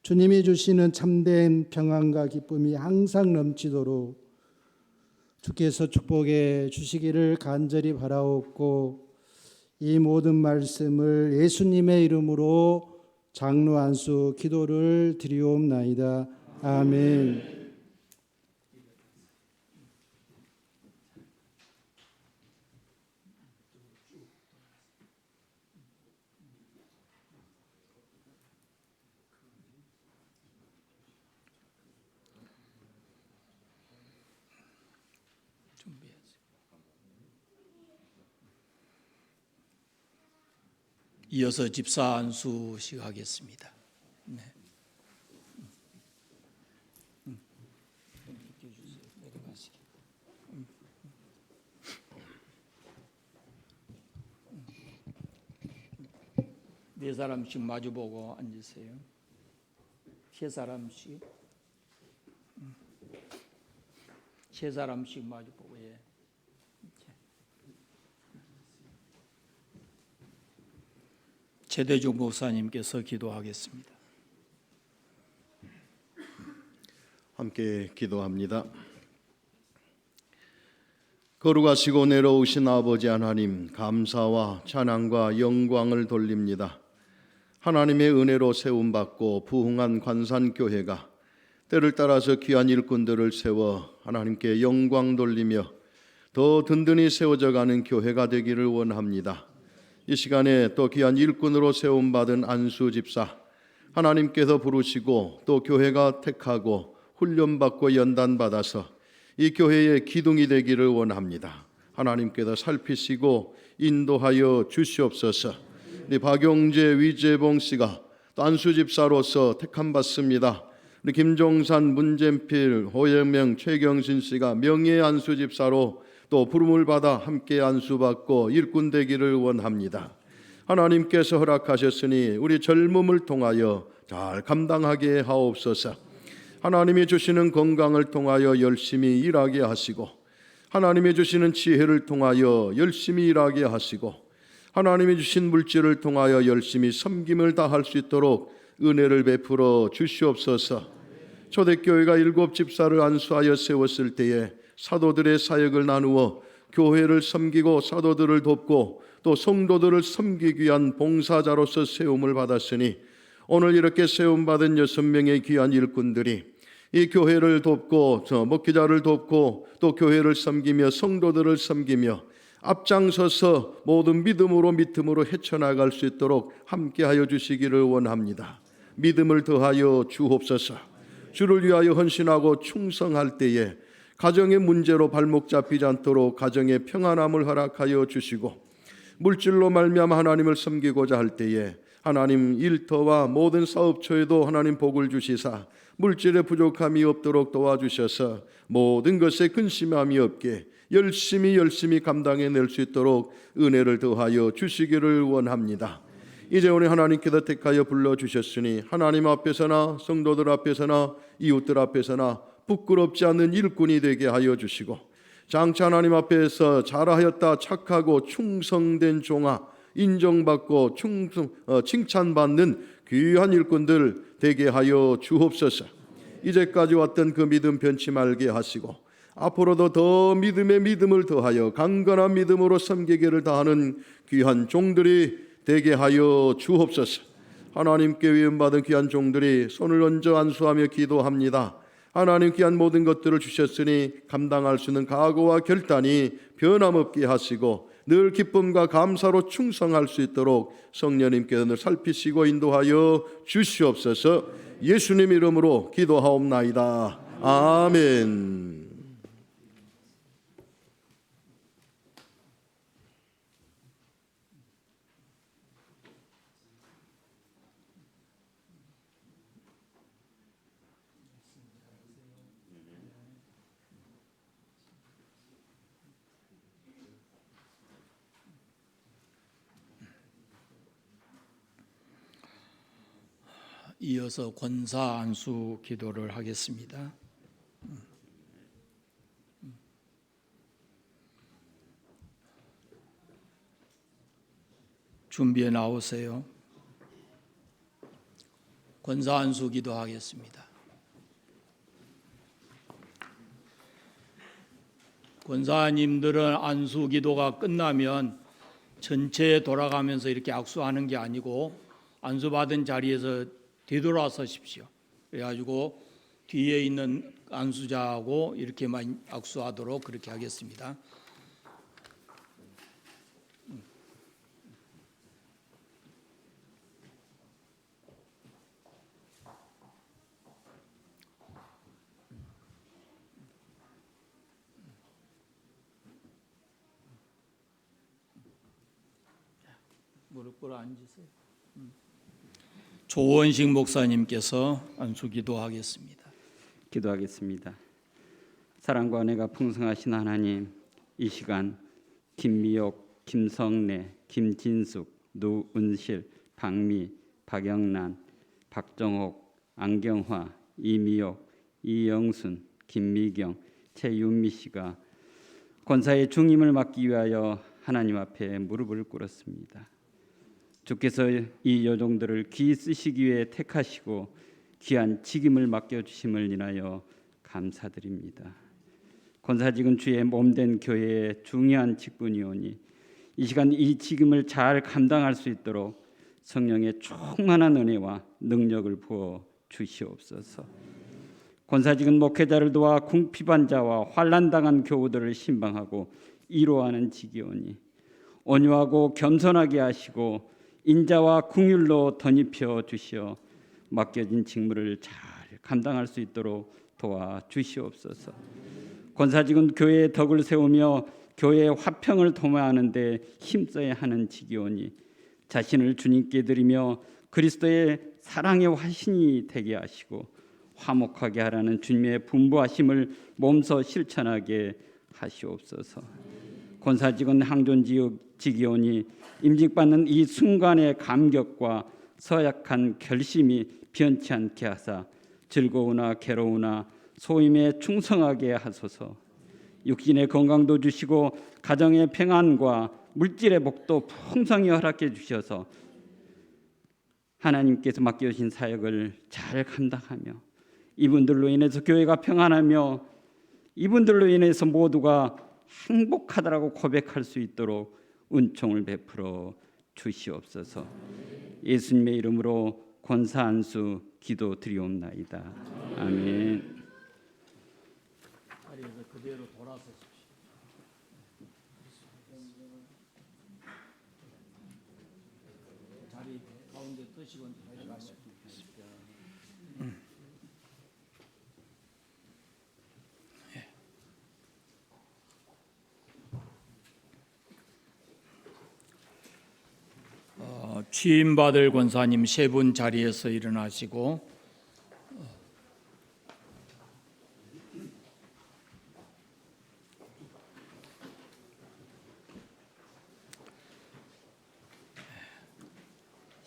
S10: 주님이 주시는 참된 평안과 기쁨이 항상 넘치도록 주께서 축복해 주시기를 간절히 바라옵고 이 모든 말씀을 예수님의 이름으로 장로 안수 기도를 드리옵나이다. 아멘.
S4: 이어서 집사 안수식 하겠습니다. 네. 네 사람씩 마주보고 앉으세요. 세 사람씩. 세 사람씩 마주보고. 예. 최대중 목사님께서 기도하겠습니다.
S2: 함께 기도합니다. 거룩하시고 내려오신 아버지 하나님, 감사와 찬양과 영광을 돌립니다. 하나님의 은혜로 세움받고 부흥한 관산교회가 때를 따라서 귀한 일꾼들을 세워 하나님께 영광 돌리며 더 든든히 세워져가는 교회가 되기를 원합니다. 이 시간에 또 귀한 일꾼으로 세움받은 안수 집사, 하나님께서 부르시고 또 교회가 택하고 훈련받고 연단받아서 이 교회의 기둥이 되기를 원합니다. 하나님께서 살피시고 인도하여 주시옵소서. 우리 박용재, 위재봉 씨가 또 안수 집사로서 택함 받습니다. 우리 김종산, 문잼필, 호영명, 최경신 씨가 명예 안수 집사로 또 부름을 받아 함께 안수받고 일꾼 되기를 원합니다. 하나님께서 허락하셨으니 우리 젊음을 통하여 잘 감당하게 하옵소서. 하나님이 주시는 건강을 통하여 열심히 일하게 하시고, 하나님이 주시는 지혜를 통하여 열심히 일하게 하시고, 하나님이 주신 물질을 통하여 열심히 섬김을 다할 수 있도록 은혜를 베풀어 주시옵소서. 초대교회가 7 집사를 안수하여 세웠을 때에 사도들의 사역을 나누어 교회를 섬기고 사도들을 돕고 또 성도들을 섬기기 위한 봉사자로서 세움을 받았으니, 오늘 이렇게 세움받은 6명의 귀한 일꾼들이 이 교회를 돕고 목회자를 돕고 또 교회를 섬기며 성도들을 섬기며 앞장서서 모든 믿음으로 헤쳐나갈 수 있도록 함께하여 주시기를 원합니다. 믿음을 더하여 주옵소서. 주를 위하여 헌신하고 충성할 때에 가정의 문제로 발목 잡히지 않도록 가정의 평안함을 허락하여 주시고, 물질로 말미암아 하나님을 섬기고자 할 때에 하나님 일터와 모든 사업처에도 하나님 복을 주시사 물질의 부족함이 없도록 도와주셔서 모든 것에 근심함이 없게 열심히 감당해낼 수 있도록 은혜를 더하여 주시기를 원합니다. 이제 오늘 하나님께서 택하여 불러주셨으니 하나님 앞에서나 성도들 앞에서나 이웃들 앞에서나 부끄럽지 않는 일꾼이 되게 하여 주시고, 장차 하나님 앞에서 잘하였다 착하고 충성된 종아 인정받고 칭찬받는 귀한 일꾼들 되게 하여 주옵소서. 이제까지 왔던 그 믿음 변치 말게 하시고 앞으로도 더 믿음을 더하여 강건한 믿음으로 섬기기를 다하는 귀한 종들이 되게 하여 주옵소서. 하나님께 위임받은 귀한 종들이 손을 얹어 안수하며 기도합니다. 하나님 귀한 모든 것들을 주셨으니 감당할 수 있는 각오와 결단이 변함없게 하시고 늘 기쁨과 감사로 충성할 수 있도록 성령님께서 늘 살피시고 인도하여 주시옵소서. 예수님 이름으로 기도하옵나이다. 아멘.
S4: 이어서 권사 안수 기도를 하겠습니다. 준비해 나오세요. 권사 안수 기도하겠습니다. 권사님들은 안수 기도가 끝나면 전체에 돌아가면서 이렇게 악수하는 게 아니고 안수받은 자리에서 되돌아서십시오. 그래가지고 뒤에 있는 안수자하고 이렇게만 악수하도록 그렇게 하겠습니다. 무릎 꿇어 앉으세요. 조원식 목사님께서 안수 기도하겠습니다.
S6: 기도하겠습니다. 사랑과 은혜가 풍성하신 하나님, 이 시간 김미옥, 김성래, 김진숙, 노은실, 박미, 박영란, 박정옥, 안경화, 이미옥, 이영순, 김미경, 최윤미 씨가 권사의 중임을 맡기 위하여 하나님 앞에 무릎을 꿇었습니다. 주께서 이 여종들을 귀히 쓰시기 위해 택하시고 귀한 직임을 맡겨주심을 인하여 감사드립니다. 권사직은 주의 몸된 교회의 중요한 직분이오니 이 시간 이 직임을 잘 감당할 수 있도록 성령의 충만한 은혜와 능력을 부어 주시옵소서. 권사직은 목회자를 도와 궁핍한 자와 환난당한 교우들을 신방하고 위로하는 직이오니 온유하고 겸손하게 하시고 인자와 긍휼로 덧입혀 주시어 맡겨진 직무를 잘 감당할 수 있도록 도와 주시옵소서. 권사직은 교회의 덕을 세우며 교회의 화평을 도모하는 데 힘써야 하는 직이오니 자신을 주님께 드리며 그리스도의 사랑의 화신이 되게 하시고 화목하게 하라는 주님의 분부하심을 몸소 실천하게 하시옵소서. 권사직은 항존직이오니 임직받는 이 순간의 감격과 서약한 결심이 변치 않게 하사 즐거우나 괴로우나 소임에 충성하게 하소서. 육신의 건강도 주시고 가정의 평안과 물질의 복도 풍성히 허락해 주셔서 하나님께서 맡겨주신 사역을 잘 감당하며 이분들로 인해서 교회가 평안하며 이분들로 인해서 모두가 행복하다라고 고백할 수 있도록 은총을 베풀어 주시옵소서. 예수님의 이름으로 권사 안수 기도드리옵나이다. 아멘.
S4: 자리에서 그대로 돌아서십시오. 자리 가운데 뜨시고 내려가십시오. 취임받을 권사님 세 분 자리에서 일어나시고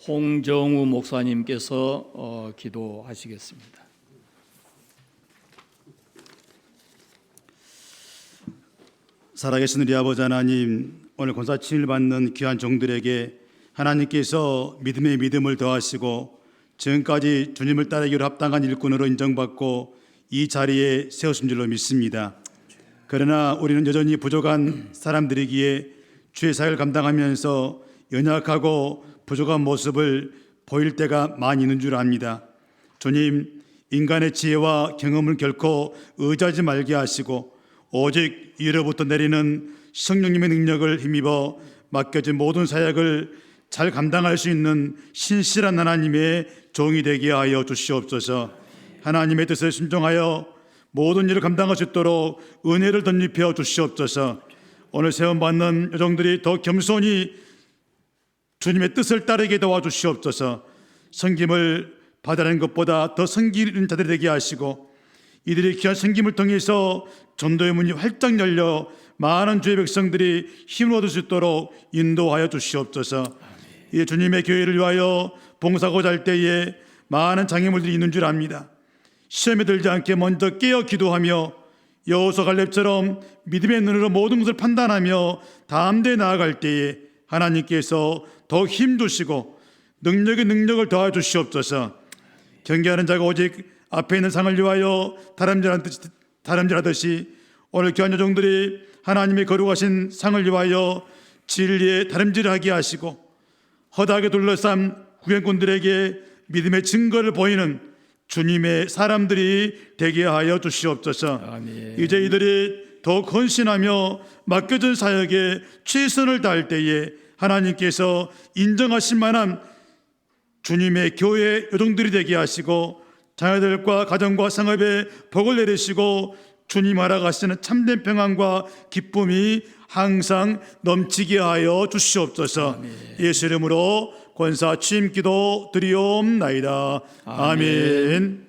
S4: 홍정우 목사님께서 기도하시겠습니다.
S11: 살아계신 우리 아버지 하나님, 오늘 권사 칭을 받는 귀한 종들에게 하나님께서 믿음의 믿음을 더하시고 지금까지 주님을 따르기로 합당한 일꾼으로 인정받고 이 자리에 세우신 줄로 믿습니다. 그러나 우리는 여전히 부족한 사람들이기에 주의 사역을 감당하면서 연약하고 부족한 모습을 보일 때가 많이 있는 줄 압니다. 주님, 인간의 지혜와 경험을 결코 의지하지 말게 하시고 오직 위로부터 내리는 성령님의 능력을 힘입어 맡겨진 모든 사역을 잘 감당할 수 있는 신실한 하나님의 종이 되게 하여 주시옵소서. 하나님의 뜻에 순종하여 모든 일을 감당할 수 있도록 은혜를 덧입혀 주시옵소서. 오늘 세움받는 여종들이 더 겸손히 주님의 뜻을 따르게 도와주시옵소서. 섬김을 받아내는 것보다 더 섬기는 자들이 되게 하시고 이들이 귀한 섬김을 통해서 전도의 문이 활짝 열려 많은 주의 백성들이 힘을 얻을 수 있도록 인도하여 주시옵소서. 이 주님의 교회를 위하여 봉사하고자 할 때에 많은 장애물들이 있는 줄 압니다. 시험에 들지 않게 먼저 깨어 기도하며 여호수아 갈렙처럼 믿음의 눈으로 모든 것을 판단하며 다음 대에 나아갈 때에 하나님께서 더 힘주시고 능력을 더하여 주시옵소서. 경계하는 자가 오직 앞에 있는 상을 위하여 다름질하듯이 오늘 귀한 여종들이 하나님의 거룩하신 상을 위하여 진리에 다름질을 하게 하시고 허다하게 둘러싼 구경꾼들에게 믿음의 증거를 보이는 주님의 사람들이 되게 하여 주시옵소서. 아멘. 이제 이들이 더 헌신하며 맡겨진 사역에 최선을 다할 때에 하나님께서 인정하실 만한 주님의 교회 여종들이 되게 하시고 자녀들과 가정과 상업에 복을 내리시고 주님 알아가시는 참된 평안과 기쁨이 항상 넘치게 하여 주시옵소서. 아멘. 예수 이름으로 권사 취임 기도 드리옵나이다. 아멘.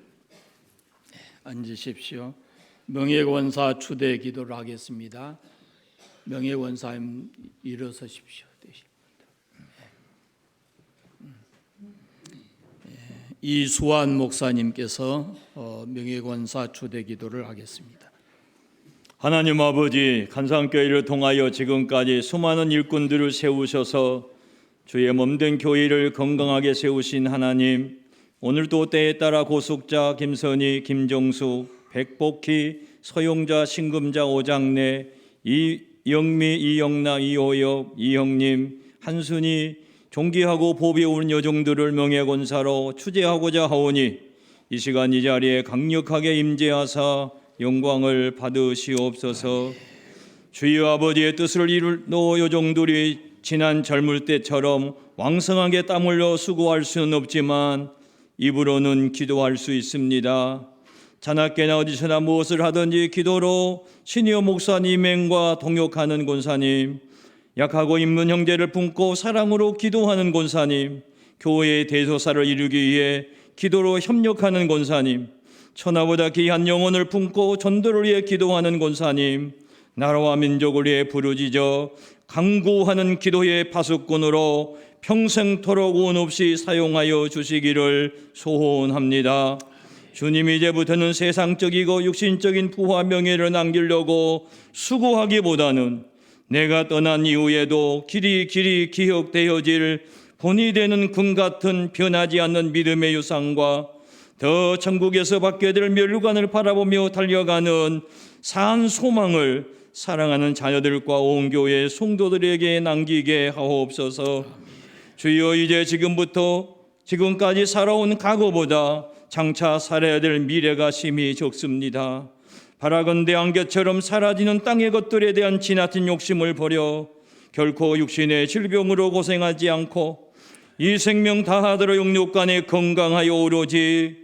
S4: 앉으십시오. 명예권사 추대 기도를 하겠습니다. 명예권사님 일어서십시오. 이수환 목사님께서 명예권사 추대 기도를 하겠습니다.
S12: 하나님 아버지, 간상교회를 통하여 지금까지 수많은 일꾼들을 세우셔서 주의 몸된 교회를 건강하게 세우신 하나님, 오늘도 때에 따라 고숙자 김선희, 김정숙, 백복희, 서용자, 신금자, 오장래, 이영미, 이영나, 이호엽, 이형님, 한순희, 존귀하고 보배 오른 여종들을 명예권사로 추제하고자 하오니 이 시간 이 자리에 강력하게 임재하사 영광을 받으시옵소서. 주여 아버지의 뜻을 이룰 여종들이 지난 젊을 때처럼 왕성하게 땀 흘려 수고할 수는 없지만 입으로는 기도할 수 있습니다. 자나깨나 어디서나 무엇을 하든지 기도로 시니어 목사님 행과 동역하는 권사님, 약하고 힘든 형제를 품고 사랑으로 기도하는 권사님, 교회의 대소사를 이루기 위해 기도로 협력하는 권사님, 천하보다 귀한 영혼을 품고 전도를 위해 기도하는 권사님, 나라와 민족을 위해 부르짖어 강구하는 기도의 파수꾼으로 평생토록 운 없이 사용하여 주시기를 소원합니다. 주님이 이제부터는 세상적이고 육신적인 부와 명예를 남기려고 수고하기보다는 내가 떠난 이후에도 길이 기억되어질 본이 되는 금 같은 변하지 않는 믿음의 유산과 더 천국에서 받게 될 멸관을 바라보며 달려가는 산 소망을 사랑하는 자녀들과 온 교회 성도들에게 남기게 하옵소서. 주여, 이제 지금부터 지금까지 살아온 과거보다 장차 살아야 될 미래가 심히 적습니다. 바라건대 안개처럼 사라지는 땅의 것들에 대한 지나친 욕심을 버려 결코 육신의 질병으로 고생하지 않고 이 생명 다하도록 영육간에 건강하여 오로지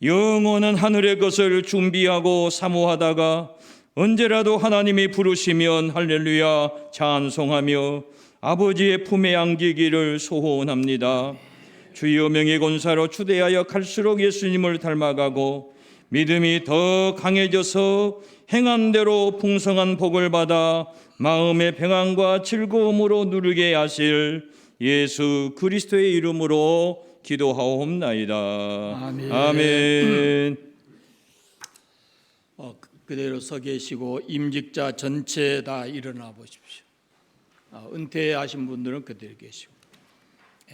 S12: 영원한 하늘의 것을 준비하고 사모하다가 언제라도 하나님이 부르시면 할렐루야 찬송하며 아버지의 품에 안기기를 소원합니다. 주여, 명예 권사로 추대하여 갈수록 예수님을 닮아가고 믿음이 더 강해져서 행한 대로 풍성한 복을 받아 마음의 평안과 즐거움으로 누리게 하실 예수 그리스도의 이름으로 기도하옵나이다.
S4: 아멘.
S12: 아멘.
S4: 그대로 서 계시고 임직자 전체 다 일어나 보십시오. 은퇴하신 분들은 그대로 계시고.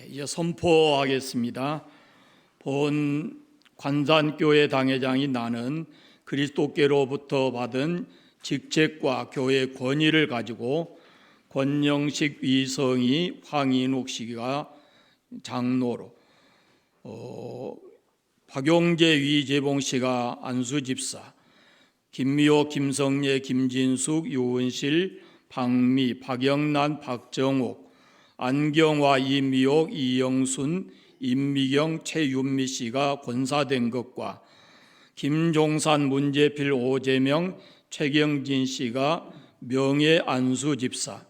S4: 이제 선포하겠습니다. 본 관산교회 당회장이 나는 그리스도께로부터 받은 직책과 교회 권위를 가지고 권영식, 위성희, 황인욱 씨가 장로로, 박용재, 위재봉 씨가 안수집사, 김미호, 김성예, 김진숙, 유은실, 박미, 박영란, 박정옥, 안경화, 이미옥, 이영순, 임미경, 최윤미 씨가 권사된 것과 김종산, 문재필, 오재명, 최경진 씨가 명예 안수집사,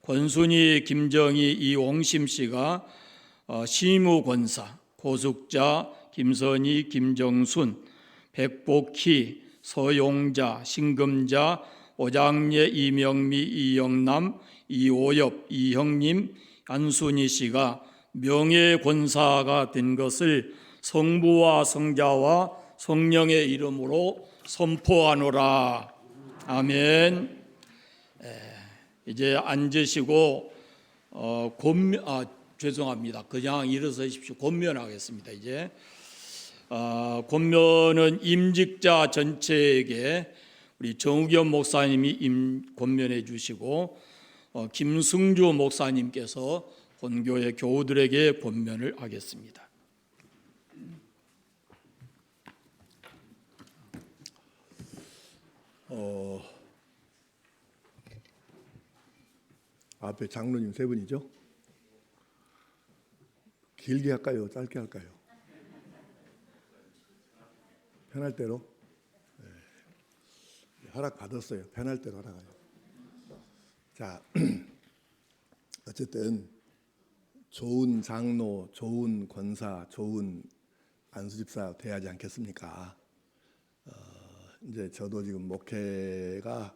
S4: 권순희, 김정희, 이홍심 씨가 시무권사, 고숙자, 김선희, 김정순, 백복희, 서용자, 신금자, 오장예, 이명미, 이영남, 이오엽, 이형님, 안순희 씨가 명예권사가 된 것을 성부와 성자와 성령의 이름으로 선포하노라. 아멘. 이제 앉으시고 죄송합니다. 그냥 일어서십시오. 권면하겠습니다. 이제 권면은 임직자 전체에게 우리 정우겸 목사님이 권면해 주시고 김승주 목사님께서 본교회 교우들에게 권면을 하겠습니다.
S13: 앞에 장로님 세 분이죠? 길게 할까요? 짧게 할까요? 편할 대로? 네. 허락 받았어요. 편할 대로 하라고요. 자, 어쨌든 좋은 장로, 좋은 권사, 좋은 안수집사 돼야지 않겠습니까? 이제 저도 지금 목회가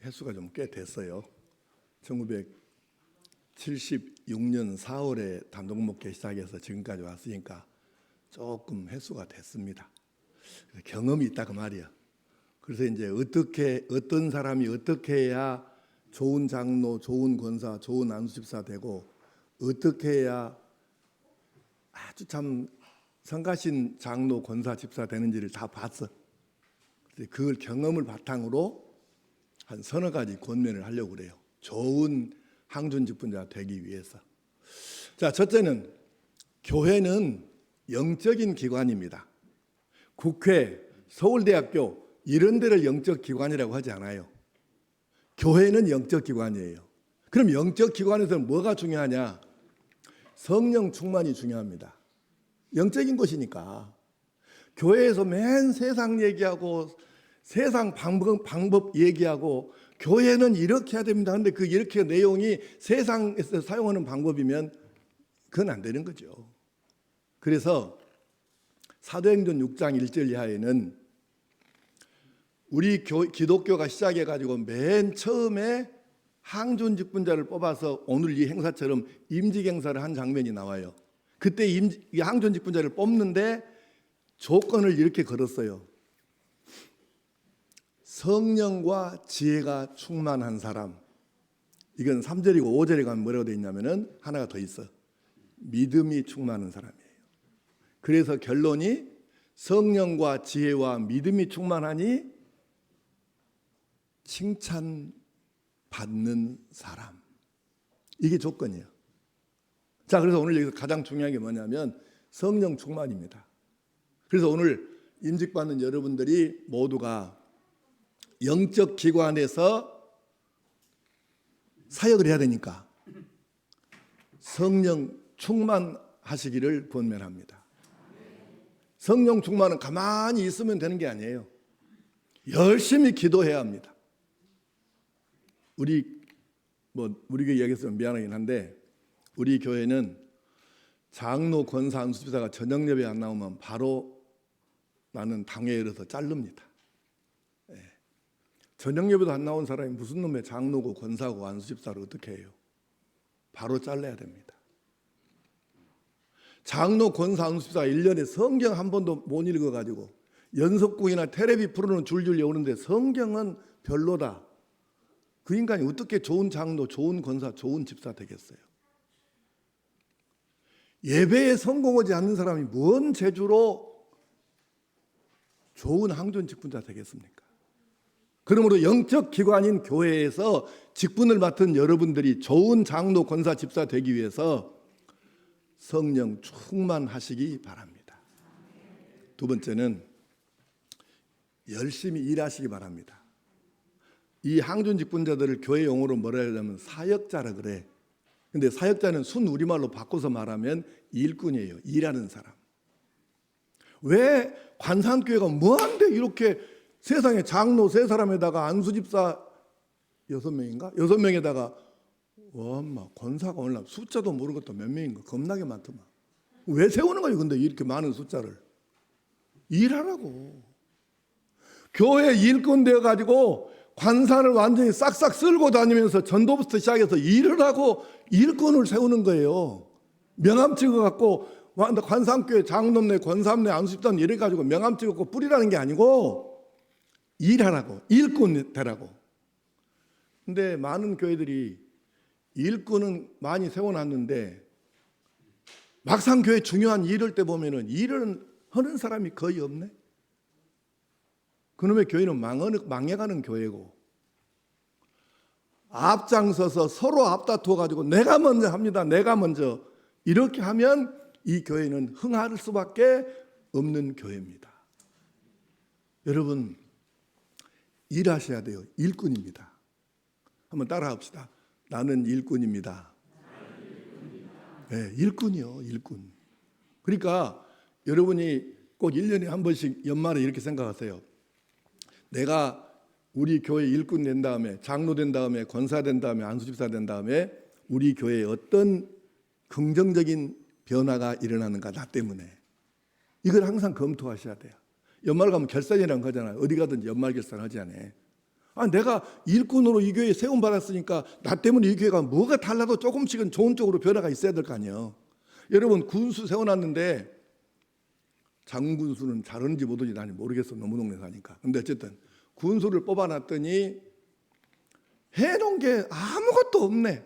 S13: 횟수가 좀 꽤 됐어요. 1976년 4월에 단독 목회 시작해서 지금까지 왔으니까 조금 횟수가 됐습니다. 경험이 있다 그 말이야. 그래서 이제 어떤 사람이 어떻게 해야 좋은 장로, 좋은 권사, 좋은 안수집사 되고 어떻게 해야 아주 참 성가신 장로, 권사, 집사 되는지를 다 봤어. 그걸 경험을 바탕으로 한 서너 가지 권면을 하려고 그래요. 좋은 항준 직분자 되기 위해서. 자, 첫째는 교회는 영적인 기관입니다. 국회, 서울대학교 이런 데를 영적 기관이라고 하지 않아요. 교회는 영적 기관이에요. 그럼 영적 기관에서는 뭐가 중요하냐? 성령 충만이 중요합니다. 영적인 것이니까. 교회에서 맨 세상 얘기하고 세상 방법 얘기하고 교회는 이렇게 해야 됩니다. 그런데 그 이렇게 내용이 세상에서 사용하는 방법이면 그건 안 되는 거죠. 그래서 사도행전 6장 1절 이하에는 우리 기독교가 시작해가지고 맨 처음에 항존 직분자를 뽑아서 오늘 이 행사처럼 임직 행사를 한 장면이 나와요. 그때 이 항존 직분자를 뽑는데 조건을 이렇게 걸었어요. 성령과 지혜가 충만한 사람. 이건 3절이고 5절에 가면 뭐라고 되어 있냐면은 하나가 더 있어. 믿음이 충만한 사람이에요. 그래서 결론이 성령과 지혜와 믿음이 충만하니 칭찬받는 사람. 이게 조건이에요. 자, 그래서 오늘 여기서 가장 중요한 게 뭐냐면 성령 충만입니다. 그래서 오늘 임직받는 여러분들이 모두가 영적 기관에서 사역을 해야 되니까 성령 충만하시기를 권면합니다. 성령 충만은 가만히 있으면 되는 게 아니에요. 열심히 기도해야 합니다. 우리 교회 이야기했으면 미안하긴 한데 우리 교회는 장로, 권사, 안수집사가 저녁 예배 안 나오면 바로 나는 당회 열어서 자릅니다. 저녁 예배도 안 나온 사람이 무슨 놈의 장로고 권사고 안수집사를 어떻게 해요? 바로 잘라야 됩니다. 장로, 권사, 안수집사가 1년에 성경 한 번도 못 읽어가지고 연속국이나 텔레비 프로는 줄줄 외우는데 성경은 별로다. 그 인간이 어떻게 좋은 장로, 좋은 권사, 좋은 집사 되겠어요? 예배에 성공하지 않는 사람이 뭔 재주로 좋은 항존 직분자 되겠습니까? 그러므로 영적 기관인 교회에서 직분을 맡은 여러분들이 좋은 장로, 권사, 집사 되기 위해서 성령 충만하시기 바랍니다. 두 번째는 열심히 일하시기 바랍니다. 이 항존 직분자들을 교회 용어로 뭐라 하냐면 사역자라 그래. 근데 사역자는 순 우리말로 바꿔서 말하면 일꾼이에요. 일하는 사람. 왜 관산교회가 뭐한데 이렇게 세상에 장로 3사람에다가 안수집사 6명인가? 6명에다가 와, 권사가 올라 숫자도 모르는 것도 몇 명인가? 겁나게 많더만. 왜 세우는 거예요? 근데 이렇게 많은 숫자를. 일하라고. 교회 일꾼 되어가지고 관산을 완전히 싹싹 쓸고 다니면서 전도부터 시작해서 일을 하고 일꾼을 세우는 거예요. 명함 찍어갖고 관산교회 장로네, 권사네, 안수집단 이래가지고 명함 찍었고 뿌리라는 게 아니고 일하라고, 일꾼 되라고. 근데 많은 교회들이 일꾼은 많이 세워놨는데 막상 교회 중요한 일을 때 보면은 일을 하는 사람이 거의 없네. 그놈의 교회는 망해가는 교회고 앞장서서 서로 앞다투어 가지고 내가 먼저 합니다. 내가 먼저 이렇게 하면 이 교회는 흥할 수밖에 없는 교회입니다. 여러분 일하셔야 돼요. 일꾼입니다. 한번 따라합시다. 나는 일꾼입니다. 네, 일꾼이요. 일꾼. 그러니까 여러분이 꼭 1년에 한 번씩 연말에 이렇게 생각하세요. 내가 우리 교회 일꾼 된 다음에 장로 된 다음에 권사 된 다음에 안수집사 된 다음에 우리 교회에 어떤 긍정적인 변화가 일어나는가 나 때문에. 이걸 항상 검토하셔야 돼요. 연말 가면 결산이라는 거잖아요. 어디 가든지 연말 결산하지 않아요. 내가 일꾼으로 이 교회에 세움받았으니까 나 때문에 이 교회가 뭐가 달라도 조금씩은 좋은 쪽으로 변화가 있어야 될 거 아니에요. 여러분 군수 세워놨는데 장군수는 잘하는지 못하는지 나는 모르겠어. 너무 동네 사니까. 근데 어쨌든 군수를 뽑아놨더니 해놓은 게 아무것도 없네.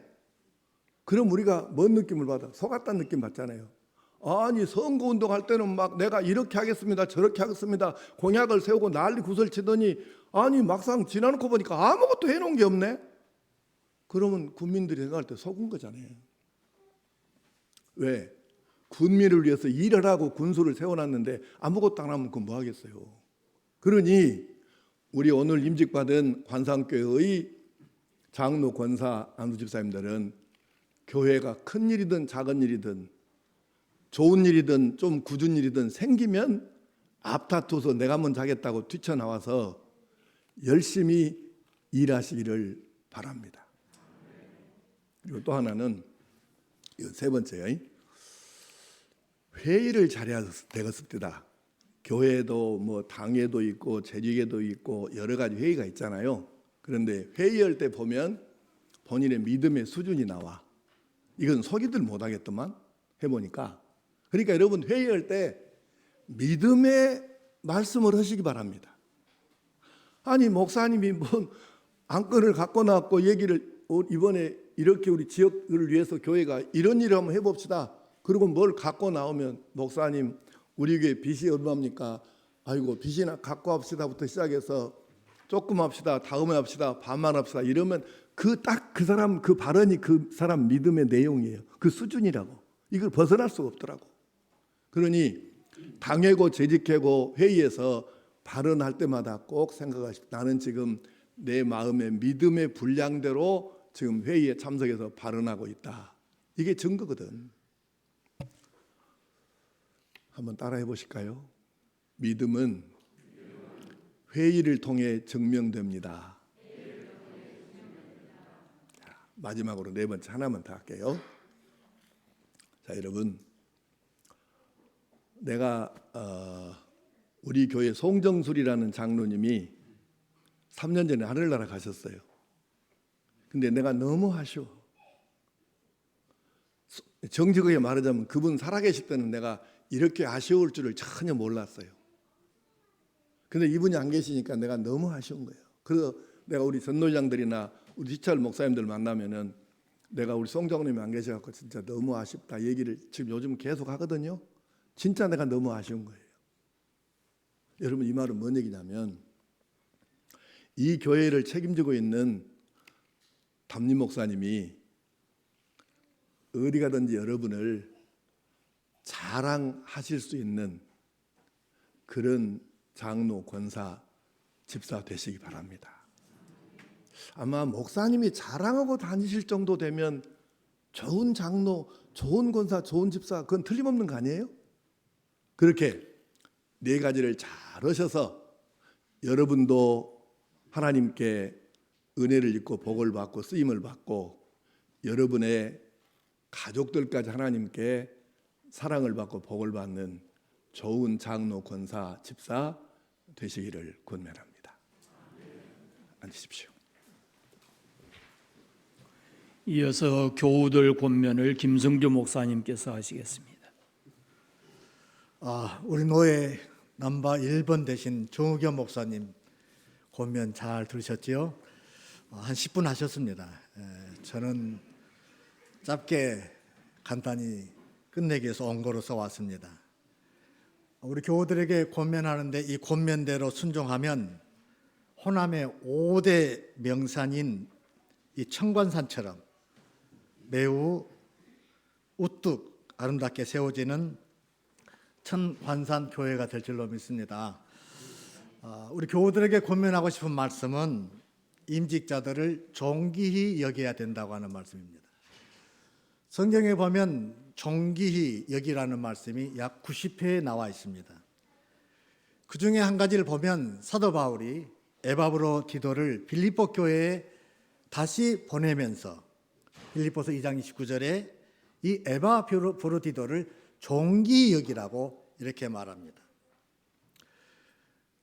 S13: 그럼 우리가 뭔 느낌을 받아? 속았다는 느낌 받잖아요. 아니 선거운동 할 때는 막 내가 이렇게 하겠습니다 저렇게 하겠습니다 공약을 세우고 난리 구설 치더니 아니 막상 지나놓고 보니까 아무것도 해놓은 게 없네. 그러면 국민들이 생각할 때 속은 거잖아요. 왜? 군민을 위해서 일을 하고 군수를 세워놨는데 아무것도 안 하면 그건 뭐 하겠어요. 그러니 우리 오늘 임직받은 관상교회의 장로, 권사, 안수집사님들은 교회가 큰 일이든 작은 일이든 좋은 일이든 좀 굳은 일이든 생기면 앞다투어서 내가 먼저 하겠다고 뛰쳐나와서 열심히 일하시기를 바랍니다. 그리고 또 하나는 세 번째요. 회의를 잘해야 되겠습니다. 교회도 뭐 당회도 있고 재직회도 있고 여러 가지 회의가 있잖아요. 그런데 회의할 때 보면 본인의 믿음의 수준이 나와. 이건 속이들 못하겠더만 해보니까. 그러니까 여러분 회의할 때 믿음의 말씀을 하시기 바랍니다. 아니 목사님이 뭔 안건을 갖고 나왔고 얘기를 이번에 이렇게 우리 지역을 위해서 교회가 이런 일을 한번 해봅시다. 그리고 뭘 갖고 나오면 목사님 우리 교회 빚이 얼마입니까? 아이고 빚이나 갖고 합시다부터 시작해서 조금 합시다, 다음에 합시다, 반만 합시다 이러면 그 사람 그 발언이 그 사람 믿음의 내용이에요. 그 수준이라고. 이걸 벗어날 수가 없더라고. 그러니 당회고 재직회고 회의에서 발언할 때마다 꼭 생각하십시오. 나는 지금 내 마음의 믿음의 분량대로 지금 회의에 참석해서 발언하고 있다. 이게 증거거든. 한번 따라해 보실까요? 믿음은 회의를 통해 증명됩니다. 마지막으로 네 번째 하나만 더 할게요. 자, 여러분, 내가 우리 교회 송정술이라는 장로님이 3년 전에 하늘나라 가셨어요. 근데 내가 너무 아쉬워. 정직하게 말하자면 그분 살아계실 때는 내가 이렇게 아쉬울 줄을 전혀 몰랐어요. 근데 이분이 안 계시니까 내가 너무 아쉬운 거예요. 그래서 내가 우리 전노장들이나 우리 지철 목사님들 만나면은 내가 우리 송장님이 안 계셔갖고 진짜 너무 아쉽다 얘기를 지금 요즘 계속 하거든요. 진짜 내가 너무 아쉬운 거예요. 여러분 이 말은 뭔 얘기냐면 이 교회를 책임지고 있는 담임 목사님이 어디 가든지 여러분을 자랑하실 수 있는 그런 장로, 권사, 집사 되시기 바랍니다. 아마 목사님이 자랑하고 다니실 정도 되면 좋은 장로, 좋은 권사, 좋은 집사 그건 틀림없는 거 아니에요? 그렇게 네 가지를 잘 하셔서 여러분도 하나님께 은혜를 입고 복을 받고 쓰임을 받고 여러분의 가족들까지 하나님께 사랑을 받고 복을 받는 좋은 장로, 권사, 집사 되시기를 권면합니다. 앉으십시오.
S4: 이어서 교우들 권면을 김성주 목사님께서 하시겠습니다.
S14: 우리 노예 남바 1번 되신 정우겸 목사님 권면 잘 들으셨지요? 한 10분 하셨습니다. 저는 짧게 간단히 끝내기 위해서 원고로서 왔습니다. 우리 교우들에게 권면하는데 이 권면대로 순종하면 호남의 5대 명산인 이 청관산처럼 매우 우뚝 아름답게 세워지는 천관산 교회가 될 줄로 믿습니다. 우리 교우들에게 권면하고 싶은 말씀은 임직자들을 존귀히 여겨야 된다고 하는 말씀입니다. 성경에 보면 존귀히 여기라는 말씀이 약 90회에 나와 있습니다. 그 중에 한 가지를 보면 사도 바울이 에바브로 디도를 빌립보 교회에 다시 보내면서 빌립보서 2장 29절에 이 에바브로 디도를 존귀히 여기라고 이렇게 말합니다.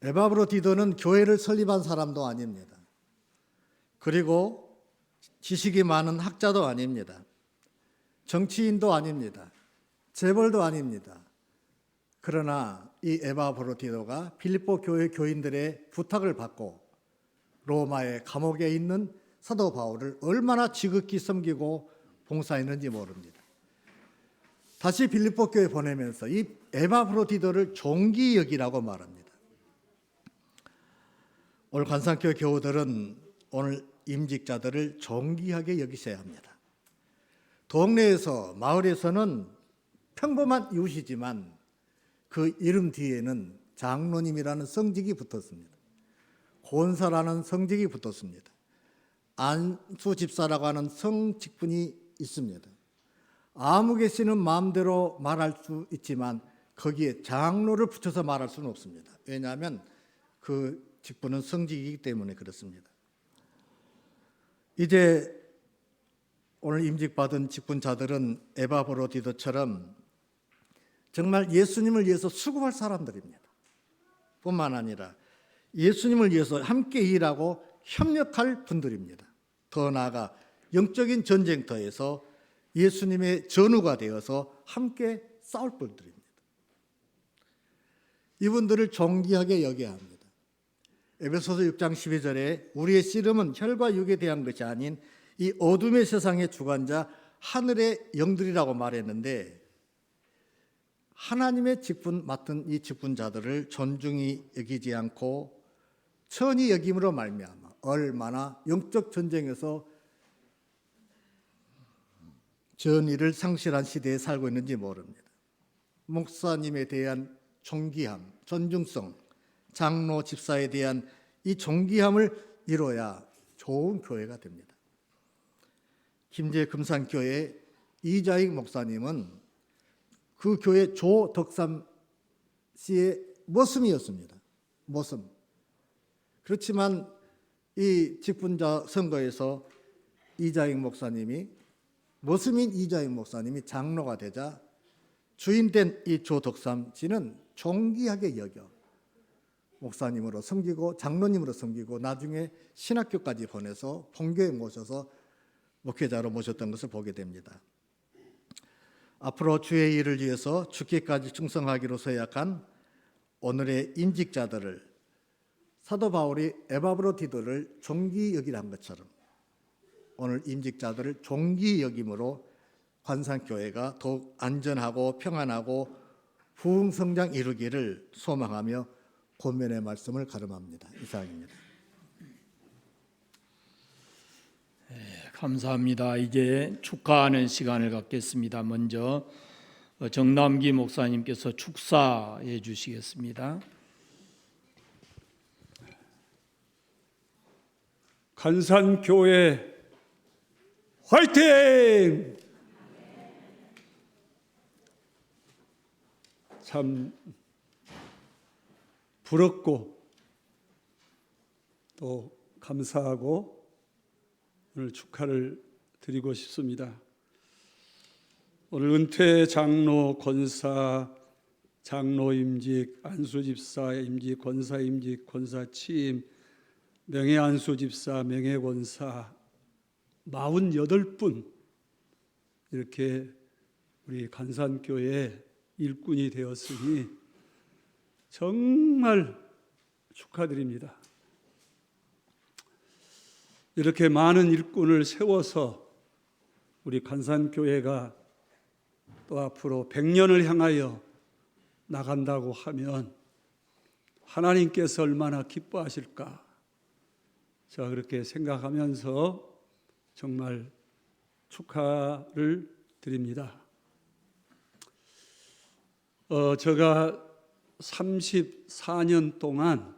S14: 에바브로 디도는 교회를 설립한 사람도 아닙니다. 그리고 지식이 많은 학자도 아닙니다. 정치인도 아닙니다. 재벌도 아닙니다. 그러나 이 에바브로 디도가 빌립보 교회 교인들의 부탁을 받고 로마의 감옥에 있는 사도 바울을 얼마나 지극히 섬기고 봉사했는지 모릅니다. 다시 빌립보 교회에 보내면서 이 에바브로 디도를 존귀히 여기라고 말합니다. 오늘 관상교회 교우들은 오늘 임직자들을 존귀하게 여기셔야 합니다. 동네에서 마을에서는 평범한 이웃이지만 그 이름 뒤에는 장로님이라는 성직이 붙었습니다. 권사라는 성직이 붙었습니다. 안수 집사라고 하는 성직분이 있습니다. 아무 개씨는 마음대로 말할 수 있지만 거기에 장로를 붙여서 말할 수는 없습니다. 왜냐하면 그 직분은 성직이기 때문에 그렇습니다. 이제 오늘 임직받은 직분자들은 에바브로 디도처럼 정말 예수님을 위해서 수고할 사람들입니다. 뿐만 아니라 예수님을 위해서 함께 일하고 협력할 분들입니다. 더 나아가 영적인 전쟁터에서 예수님의 전우가 되어서 함께 싸울 분들입니다. 이분들을 존귀하게 여겨야 합니다. 에베소서 6장 12절에 우리의 씨름은 혈과 육에 대한 것이 아닌 이 어둠의 세상의 주관자 하늘의 영들이라고 말했는데, 하나님의 직분 맡은 이 직분자들을 존중히 여기지 않고 천히 여김으로 말미암아 얼마나 영적 전쟁에서 전의를 상실한 시대에 살고 있는지 모릅니다. 목사님에 대한 존귀함, 존중성, 장로, 집사에 대한 이 존귀함을 이뤄야 좋은 교회가 됩니다. 김제 금산교회 이자익 목사님은 그 교회 조덕삼 씨의 모습이었습니다. 모습. 그렇지만 이 직분자 선거에서 이자익 목사님이, 모습인 이자익 목사님이 장로가 되자 주인된 이 조덕삼 씨는 존귀하게 여겨 목사님으로 섬기고 장로님으로 섬기고 나중에 신학교까지 보내서 본교에 모셔서 목회자로 모셨던 것을 보게 됩니다. 앞으로 주의 일을 위해서 죽기까지 충성하기로 서약한 오늘의 임직자들을 사도 바울이 에바브로디도를 존귀 여기라 한 것처럼 오늘 임직자들을 존귀 여김으로 관산교회가 더욱 안전하고 평안하고 부흥성장 이루기를 소망하며 본면의 말씀을 가름합니다. 이상입니다.
S4: 감사합니다. 이제 축하하는 시간을 갖겠습니다. 먼저 정남기 목사님께서 축사해 주시겠습니다.
S9: 간산교회 화이팅! 참 부럽고 또 감사하고 오늘 축하를 드리고 싶습니다. 오늘 은퇴 장로, 권사, 장로 임직, 안수 집사 임직, 권사 임직, 권사 취임, 명예 안수 집사, 명예 권사 48분 이렇게 우리 간산교회 일꾼이 되었으니 정말 축하드립니다. 이렇게 많은 일꾼을 세워서 우리 간산교회가 또 앞으로 100년을 향하여 나간다고 하면 하나님께서 얼마나 기뻐하실까? 자, 그렇게 생각하면서 정말 축하를 드립니다. 제가 34년 동안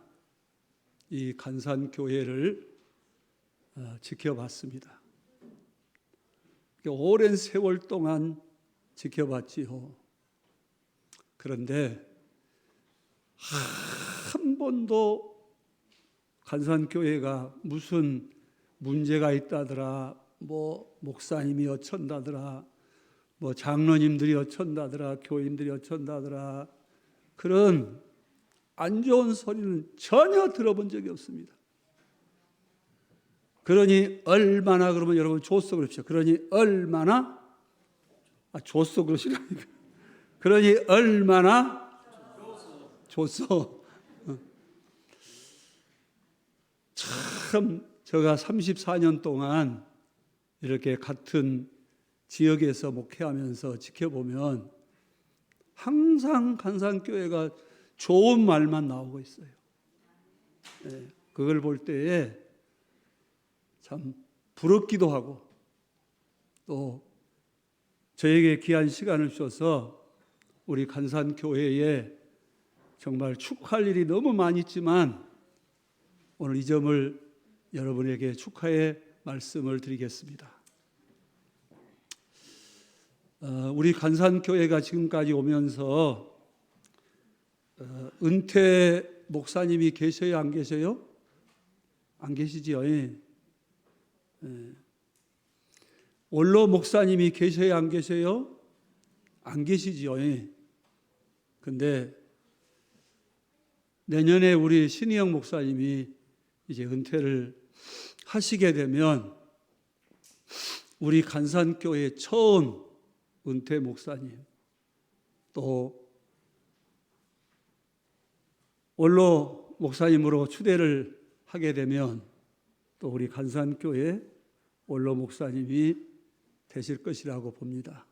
S9: 이 간산교회를 지켜봤습니다. 오랜 세월 동안 지켜봤지요. 그런데 한 번도 간산교회가 무슨 문제가 있다더라, 뭐 목사님이 어쩐다더라, 뭐 장로님들이 어쩐다더라, 교인들이 어쩐다더라, 그런 안 좋은 소리는 전혀 들어본 적이 없습니다. 그러니 얼마나, 그러면 여러분 조소 그러십시오. 그러니 얼마나, 조소 그러시라니까. 그러니 얼마나 조소. 참 제가 34년 동안 이렇게 같은 지역에서 목회하면서 지켜보면 항상 간산교회가 좋은 말만 나오고 있어요. 네, 그걸 볼 때에 참 부럽기도 하고 또 저에게 귀한 시간을 주셔서 우리 간산교회에 정말 축하할 일이 너무 많이 있지만 오늘 이 점을 여러분에게 축하의 말씀을 드리겠습니다. 우리 간산교회가 지금까지 오면서 은퇴 목사님이 계셔요? 안 계셔요? 안 계시지요? 예. 원로 목사님이 계셔요? 안 계셔요? 안 계시지요? 예. 근데 내년에 우리 신희영 목사님이 이제 은퇴를 하시게 되면 우리 간산교회 처음 은퇴 목사님, 또 원로 목사님으로 추대를 하게 되면 또 우리 간산교회 원로 목사님이 되실 것이라고 봅니다.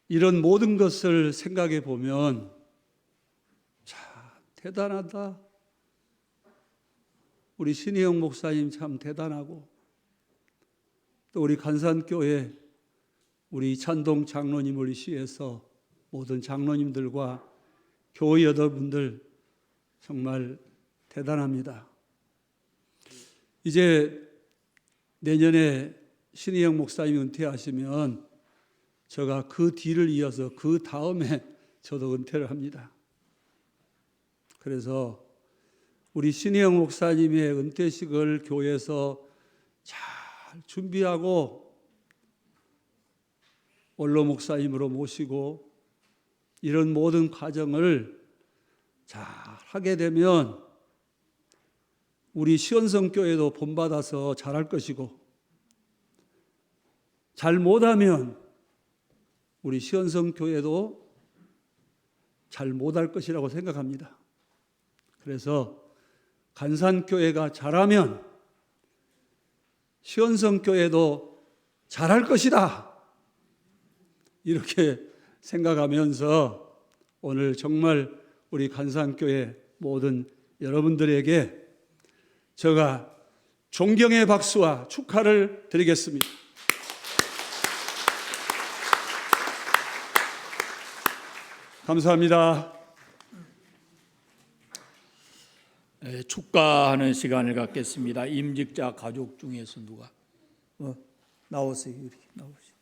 S9: 이런 모든 것을 생각해 보면 참 대단하다. 우리 신희영 목사님 참 대단하고, 또 우리 간산교회 우리 찬동 장로님을 위시해서 모든 장로님들과 교회 여러분들 정말 대단합니다. 이제 내년에 신희영 목사님이 은퇴하시면 제가 그 뒤를 이어서 그 다음에 저도 은퇴를 합니다. 그래서 우리 신희영 목사님의 은퇴식을 교회에서 잘 준비하고 원로 목사님으로 모시고 이런 모든 과정을 잘 하게 되면 우리 시원성교회도 본받아서 잘할 것이고, 잘 못하면 우리 시원성교회도 잘 못할 것이라고 생각합니다. 그래서 간산교회가 잘하면 시원성교회도 잘할 것이다, 이렇게 생각하면서 오늘 정말 우리 간산교회 모든 여러분들에게 제가 존경의 박수와 축하를 드리겠습니다. 감사합니다.
S4: 축가하는 시간을 갖겠습니다. 임직자 가족 중에서 누가 나오세요. 이렇게 나오세요.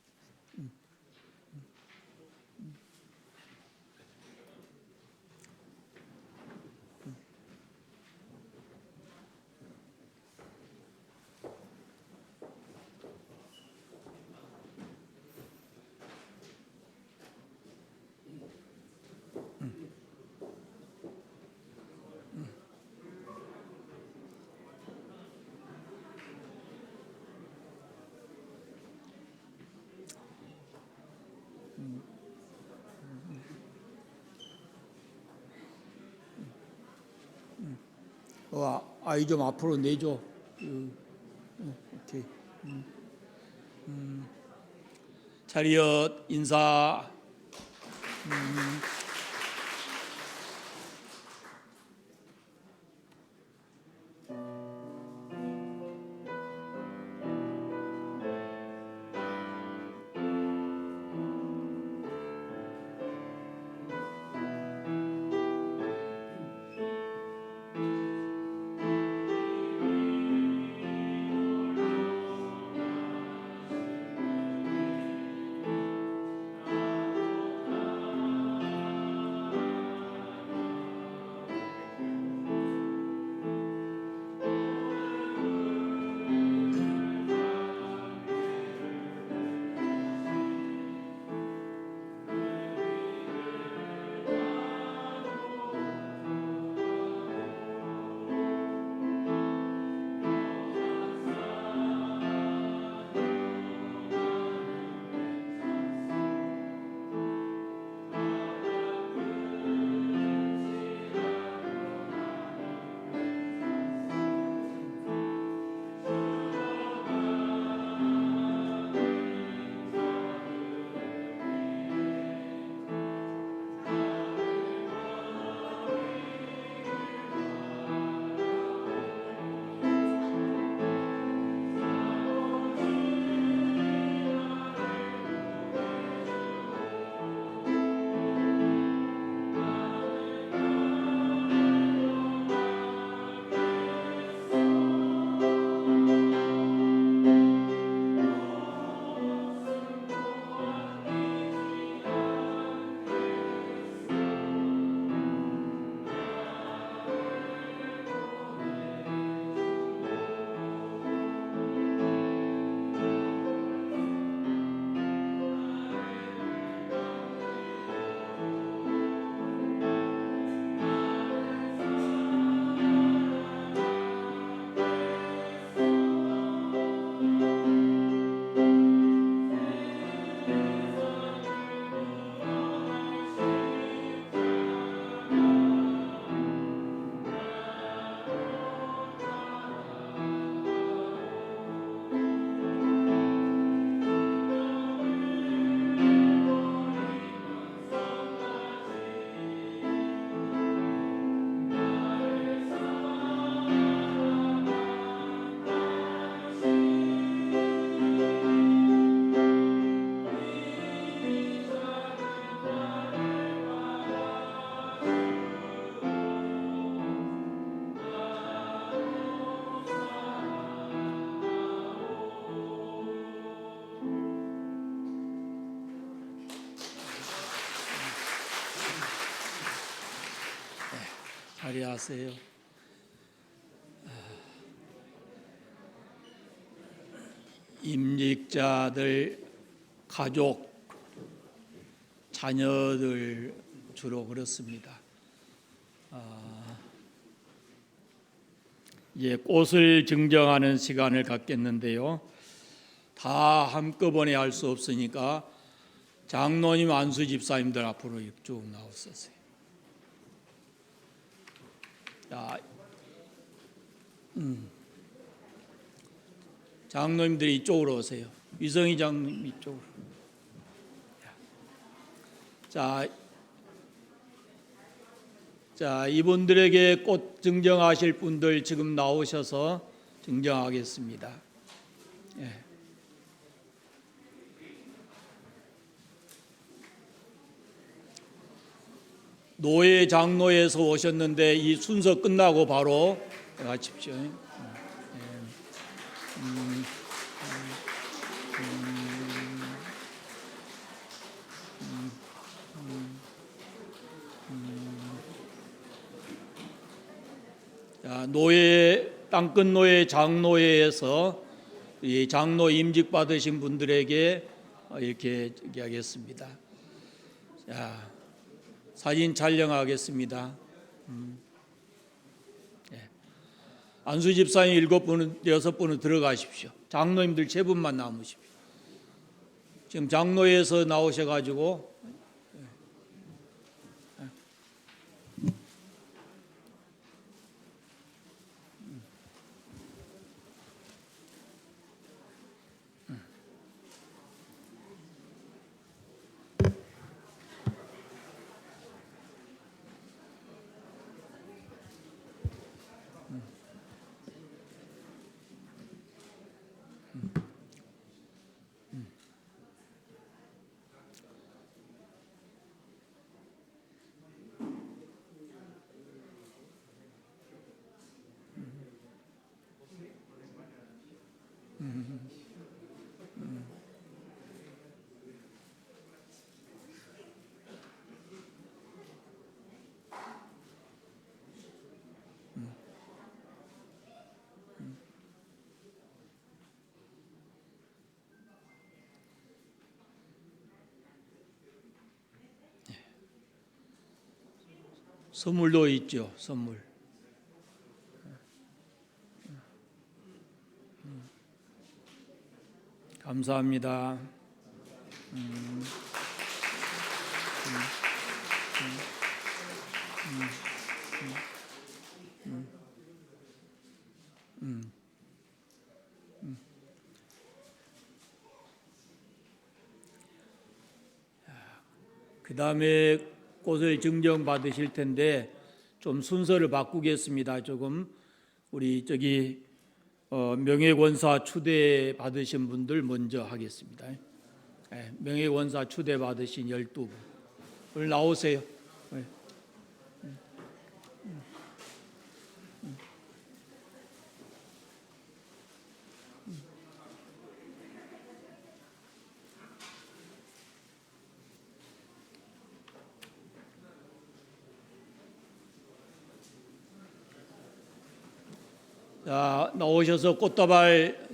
S4: 아이 좀 앞으로 내줘. 오케이. 차리엇 인사. 자리하세요. 임직자들, 가족, 자녀들 주로 그렇습니다. 이제 꽃을 증정하는 시간을 갖겠는데요. 다 한꺼번에 할 수 없으니까 장로님, 안수 집사님들 앞으로 쭉 나오세요. 자, 장로님들이 이쪽으로 오세요. 위성희 장로님 이쪽으로. 자, 이분들에게 꽃 증정하실 분들 지금 나오셔서 증정하겠습니다. 예. 노예 장로에서 오셨는데 이 순서 끝나고 바로 가십시오. 자, 노예, 땅끝 노예 장로회에서 이 장로 임직 받으신 분들에게 이렇게 하겠습니다. 자, 사진 촬영하겠습니다. 네. 안수 집사님 7분, 6분은 들어가십시오. 장로님들 3분만 남으십시오. 지금 장로회에서 나오셔가지고 선물도 있죠. 선물. 감사합니다. 그 다음에 꽃을 증정 받으실 텐데 좀 순서를 바꾸겠습니다. 조금 우리 저기 명예권사 추대 받으신 분들 먼저 하겠습니다. 네, 명예권사 추대 받으신 12분 오늘 나오세요. 네. 자, 나오셔서 꽃다발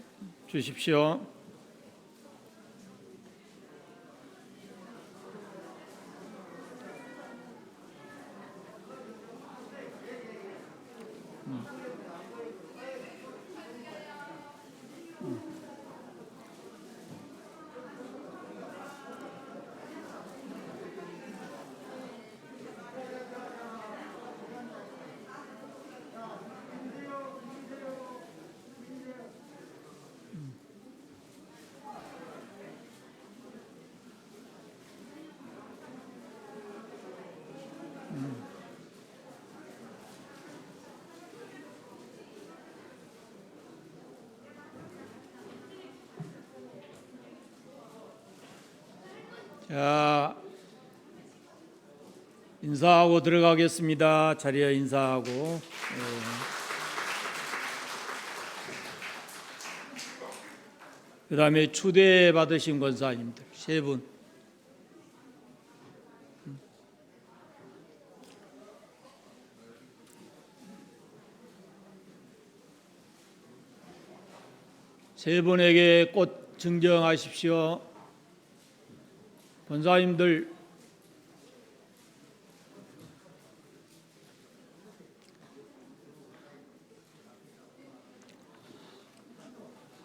S4: 주십시오. 자, 인사하고 들어가겠습니다. 자리에 인사하고. 그 다음에 추대 받으신 권사님들 3분. 세 분에게 꽃 증정하십시오. 권사님들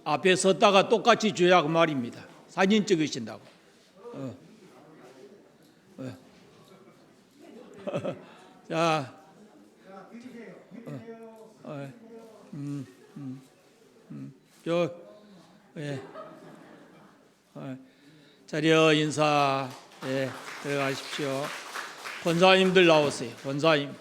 S4: 앞에 섰다가 똑같이 줘야 그 말입니다. 사진 찍으신다고. 자, 자리여 인사 들어가십시오. 권사님들 나오세요. 권사님.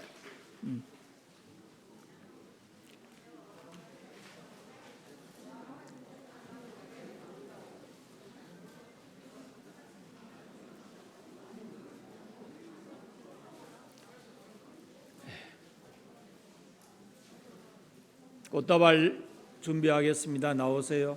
S4: 꽃다발 준비하겠습니다. 나오세요.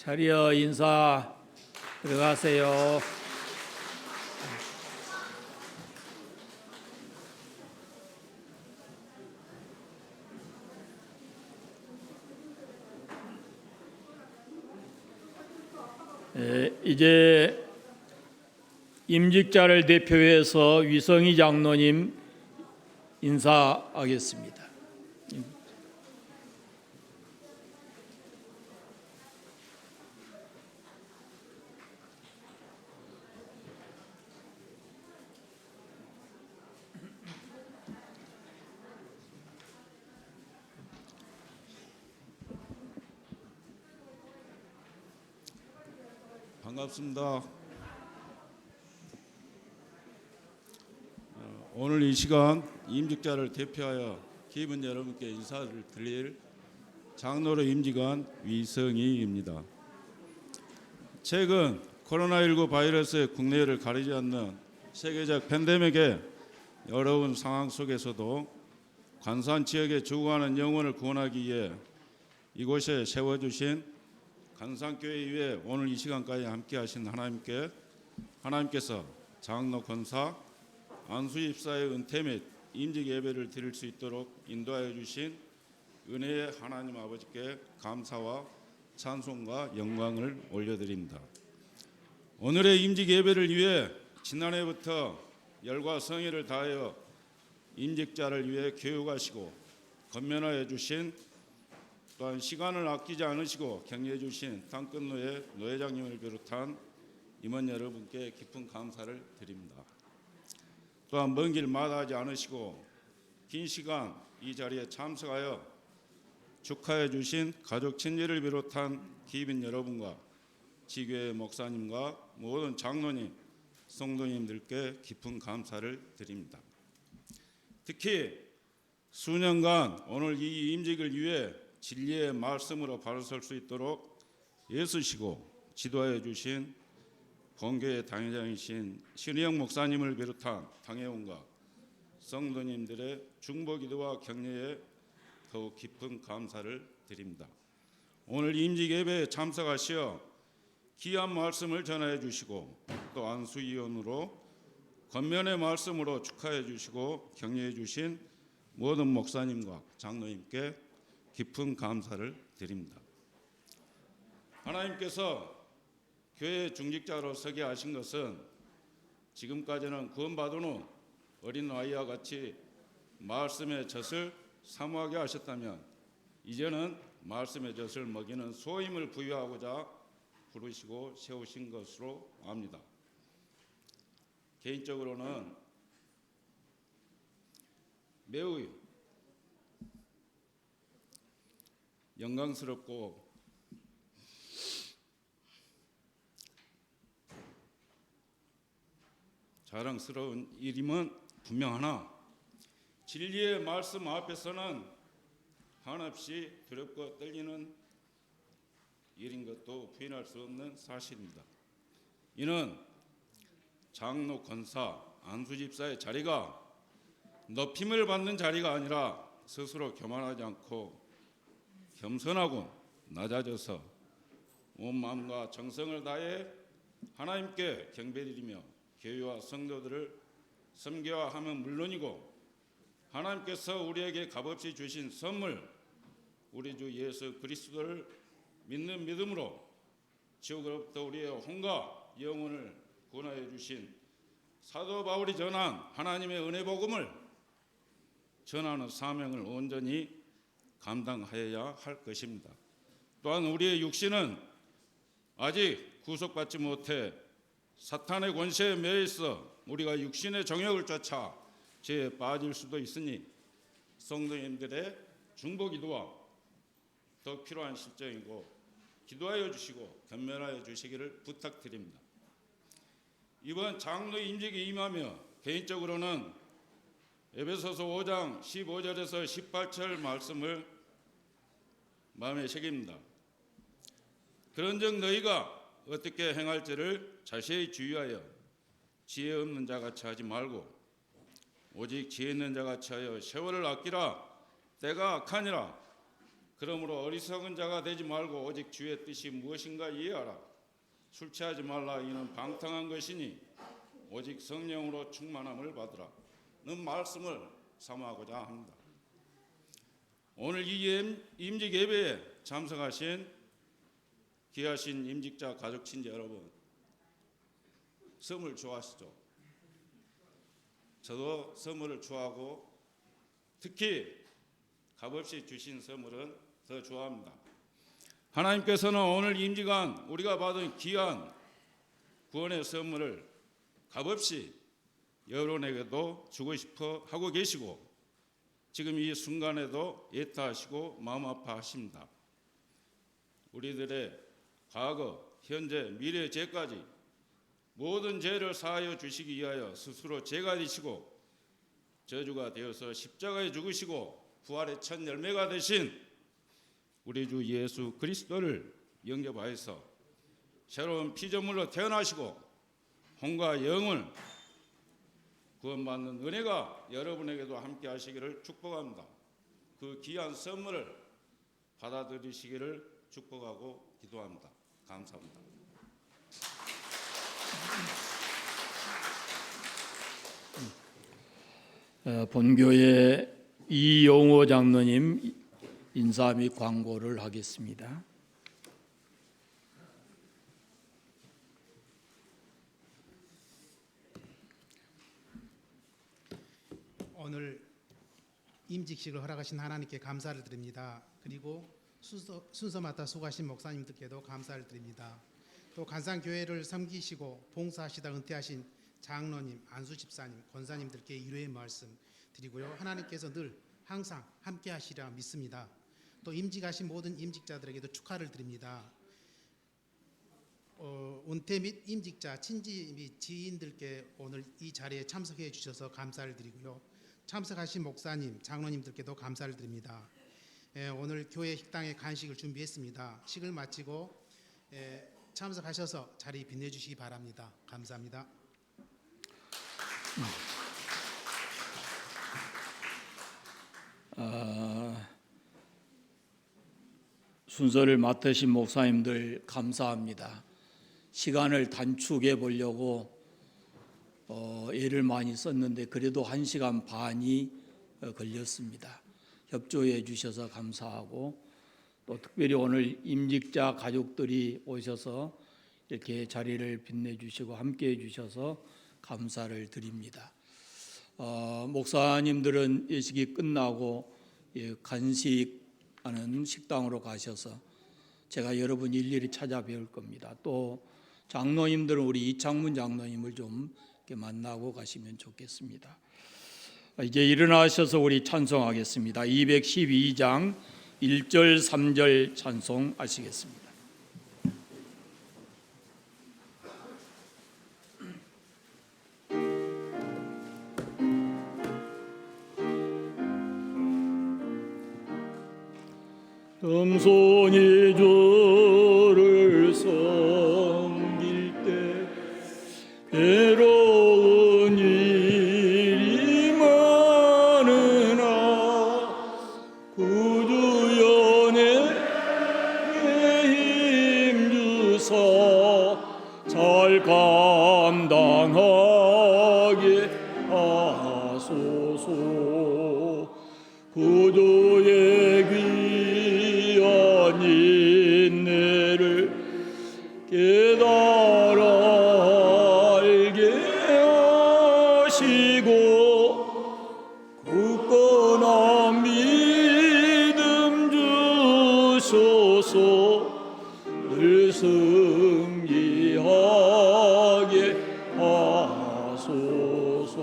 S4: 자리여 인사 들어가세요. 이제 임직자를 대표해서 위성희 장로님 인사하겠습니다.
S8: 반갑습니다. 오늘 이 시간 임직자를 대표하여 기분 여러분께 인사를 드릴 장로로 임직한 위성희입니다. 최근 코로나19 바이러스의 국내를 가리지 않는 세계적 팬데믹의 어려운 상황 속에서도 관산 지역에 죽어가는 영혼을 구원하기 위해 이곳에 세워주신 간산교회 위에 오늘 이 시간까지 함께하신 하나님께서 장로 권사 안수 입사의 은퇴 및 임직 예배를 드릴 수 있도록 인도하여 주신 은혜의 하나님 아버지께 감사와 찬송과 영광을 올려드립니다. 오늘의 임직 예배를 위해 지난해부터 열과 성의를 다하여 임직자를 위해 교육하시고 건면하여 주신 또한 시간을 아끼지 않으시고 격려해 주신 땅끝노예 노회장님을 비롯한 임원 여러분께 깊은 감사를 드립니다. 또한 먼 길 마다하지 않으시고 긴 시간 이 자리에 참석하여 축하해 주신 가족 친지를 비롯한 기빈 여러분과 지교회 목사님과 모든 장로님, 성도님들께 깊은 감사를 드립니다. 특히 수년간 오늘 이 임직을 위해 진리의 말씀으로 바로 설 수 있도록 애쓰시고 지도하여 주신 본교회 당회장이신 신희영 목사님을 비롯한 당회원과 성도님들의 중보기도와 격려에 더욱 깊은 감사를 드립니다. 오늘 임직 예배에 참석하시어 귀한 말씀을 전하여 주시고 또 안수위원으로 권면의 말씀으로 축하해 주시고 격려해 주신 모든 목사님과 장로님께 깊은 감사를 드립니다. 하나님께서 교회 중직자로 서게 하신 것은 지금까지는 구원받은 후 어린 아이와 같이 말씀의 젖을 사모하게 하셨다면 이제는 말씀의 젖을 먹이는 소임을 부여하고자 부르시고 세우신 것으로 압니다. 개인적으로는 매우 영광스럽고 자랑스러운 일임은 분명하나 진리의 말씀 앞에서는 한없이 두렵고 떨리는 일인 것도 부인할 수 없는 사실입니다. 이는 장로, 권사, 안수 집사의 자리가 높임을 받는 자리가 아니라 스스로 교만하지 않고 겸손하고 낮아져서 온 마음과 정성을 다해 하나님께 경배드리며 교회와 성도들을 섬겨야 하면 물론이고 하나님께서 우리에게 값없이 주신 선물 우리 주 예수 그리스도를 믿는 믿음으로 지옥으로부터 우리의 혼과 영혼을 구원하여 주신 사도 바울이 전한 하나님의 은혜 복음을 전하는 사명을 온전히 감당하여야 할 것입니다. 또한 우리의 육신은 아직 구속받지 못해 사탄의 권세에 매여 있어 우리가 육신의 정욕을 쫓아 죄에 빠질 수도 있으니 성도님들의 중보기도와 더 필요한 실정이고 기도하여 주시고 견면하여 주시기를 부탁드립니다. 이번 장로 임직에 임하며 개인적으로는 에베소서 5장 15절에서 18절 말씀을 마음에 새깁니다. 그런즉 너희가 어떻게 행할지를 자세히 주의하여 지혜 없는 자같이 하지 말고 오직 지혜 있는 자같이 하여 세월을 아끼라. 때가 악하니라. 그러므로 어리석은 자가 되지 말고 오직 주의 뜻이 무엇인가 이해하라. 술 취하지 말라. 이는 방탕한 것이니 오직 성령으로 충만함을 받으라. 는 말씀을 사모하고자 합니다. 오늘 이 임직 예배에 참석하신 귀하신 임직자 가족 친지 여러분, 선물 좋아하시죠? 저도 선물을 좋아하고 특히 값없이 주신 선물은 더 좋아합니다. 하나님께서는 오늘 임직한 우리가 받은 귀한 구원의 선물을 값없이 여러분에게도 주고 싶어 하고 계시고 지금 이 순간에도 애타하시고 마음 아파하십니다. 우리들의 과거, 현재, 미래 죄까지 모든 죄를 사하여 주시기 위하여 스스로 죄가 되시고 저주가 되어서 십자가에 죽으시고 부활의 첫 열매가 되신 우리 주 예수 그리스도를 영접하여서 새로운 피조물로 태어나시고 혼과 영을 구원받는 은혜가 여러분에게도 함께 하시기를 축복합니다. 그 귀한 선물을 받아들이시기를 축복하고 기도합니다. 감사합니다.
S4: 본교의 이용호 장로님 인사 및 광고를 하겠습니다.
S15: 오늘 임직식을 허락하신 하나님께 감사를 드립니다. 그리고 순서마다 수고하신 목사님들께도 감사를 드립니다. 또 간산교회를 섬기시고 봉사하시다 은퇴하신 장로님, 안수 집사님, 권사님들께 위로의 말씀 드리고요. 하나님께서 늘 항상 함께 하시리라 믿습니다. 또 임직하신 모든 임직자들에게도 축하를 드립니다. 은퇴 및 임직자, 친지 및 지인들께 오늘 이 자리에 참석해 주셔서 감사를 드리고요. 참석하신 목사님, 장로님들께도 감사를 드립니다. 오늘 교회 식당에 간식을 준비했습니다. 식을 마치고 참석하셔서 자리 빛내주시기 바랍니다. 감사합니다.
S4: 순서를 맡으신 목사님들 감사합니다. 시간을 단축해 보려고 애를 많이 썼는데 그래도 1시간 반이 걸렸습니다. 협조해 주셔서 감사하고 또 특별히 오늘 임직자 가족들이 오셔서 이렇게 자리를 빛내주시고 함께해 주셔서 감사를 드립니다. 목사님들은 예식이 끝나고 간식하는 식당으로 가셔서 제가 여러분 일일이 찾아뵐 겁니다. 또 장로님들은 우리 이창문 장로님을 좀 이렇게 만나고 가시면 좋겠습니다. 이제 일어나셔서 우리 찬송하겠습니다. 212장 1절 3절 찬송하시겠습니다. 겸손히 주를 섬길 때 괴로운 일이 많으나 구주 연애에 힘주사 잘 감당하게 하소서. 구주의 귀한 인내를 깨달아 알게 하시고 굳건한 믿음 주소서. 늘 승리하게 하소서.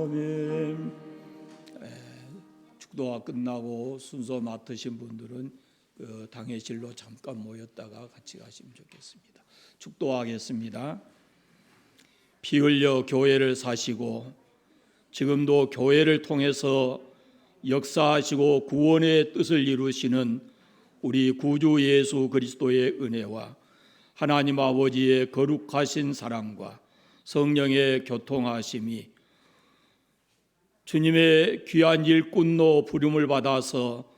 S4: 아멘. 축도가 끝나고 순서 맡으신 분들은 그 당회실로 잠깐 모였다가 같이 가시면 좋겠습니다. 축도하겠습니다. 피 흘려 교회를 사시고 지금도 교회를 통해서 역사하시고 구원의 뜻을 이루시는 우리 구주 예수 그리스도의 은혜와 하나님 아버지의 거룩하신 사랑과 성령의 교통하심이 주님의 귀한 일꾼로 부름을 받아서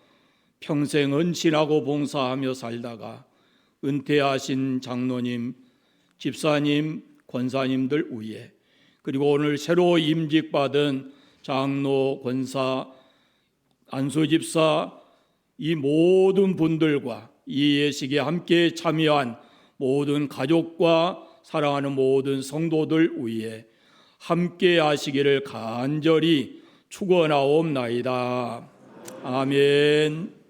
S4: 평생 헌신하고 봉사하며 살다가 은퇴하신 장로님, 집사님, 권사님들 위에 그리고 오늘 새로 임직받은 장로, 권사, 안수집사 이 모든 분들과 이 예식에 함께 참여한 모든 가족과 사랑하는 모든 성도들 위에 함께 하시기를 간절히 축원하옵나이다. 아멘.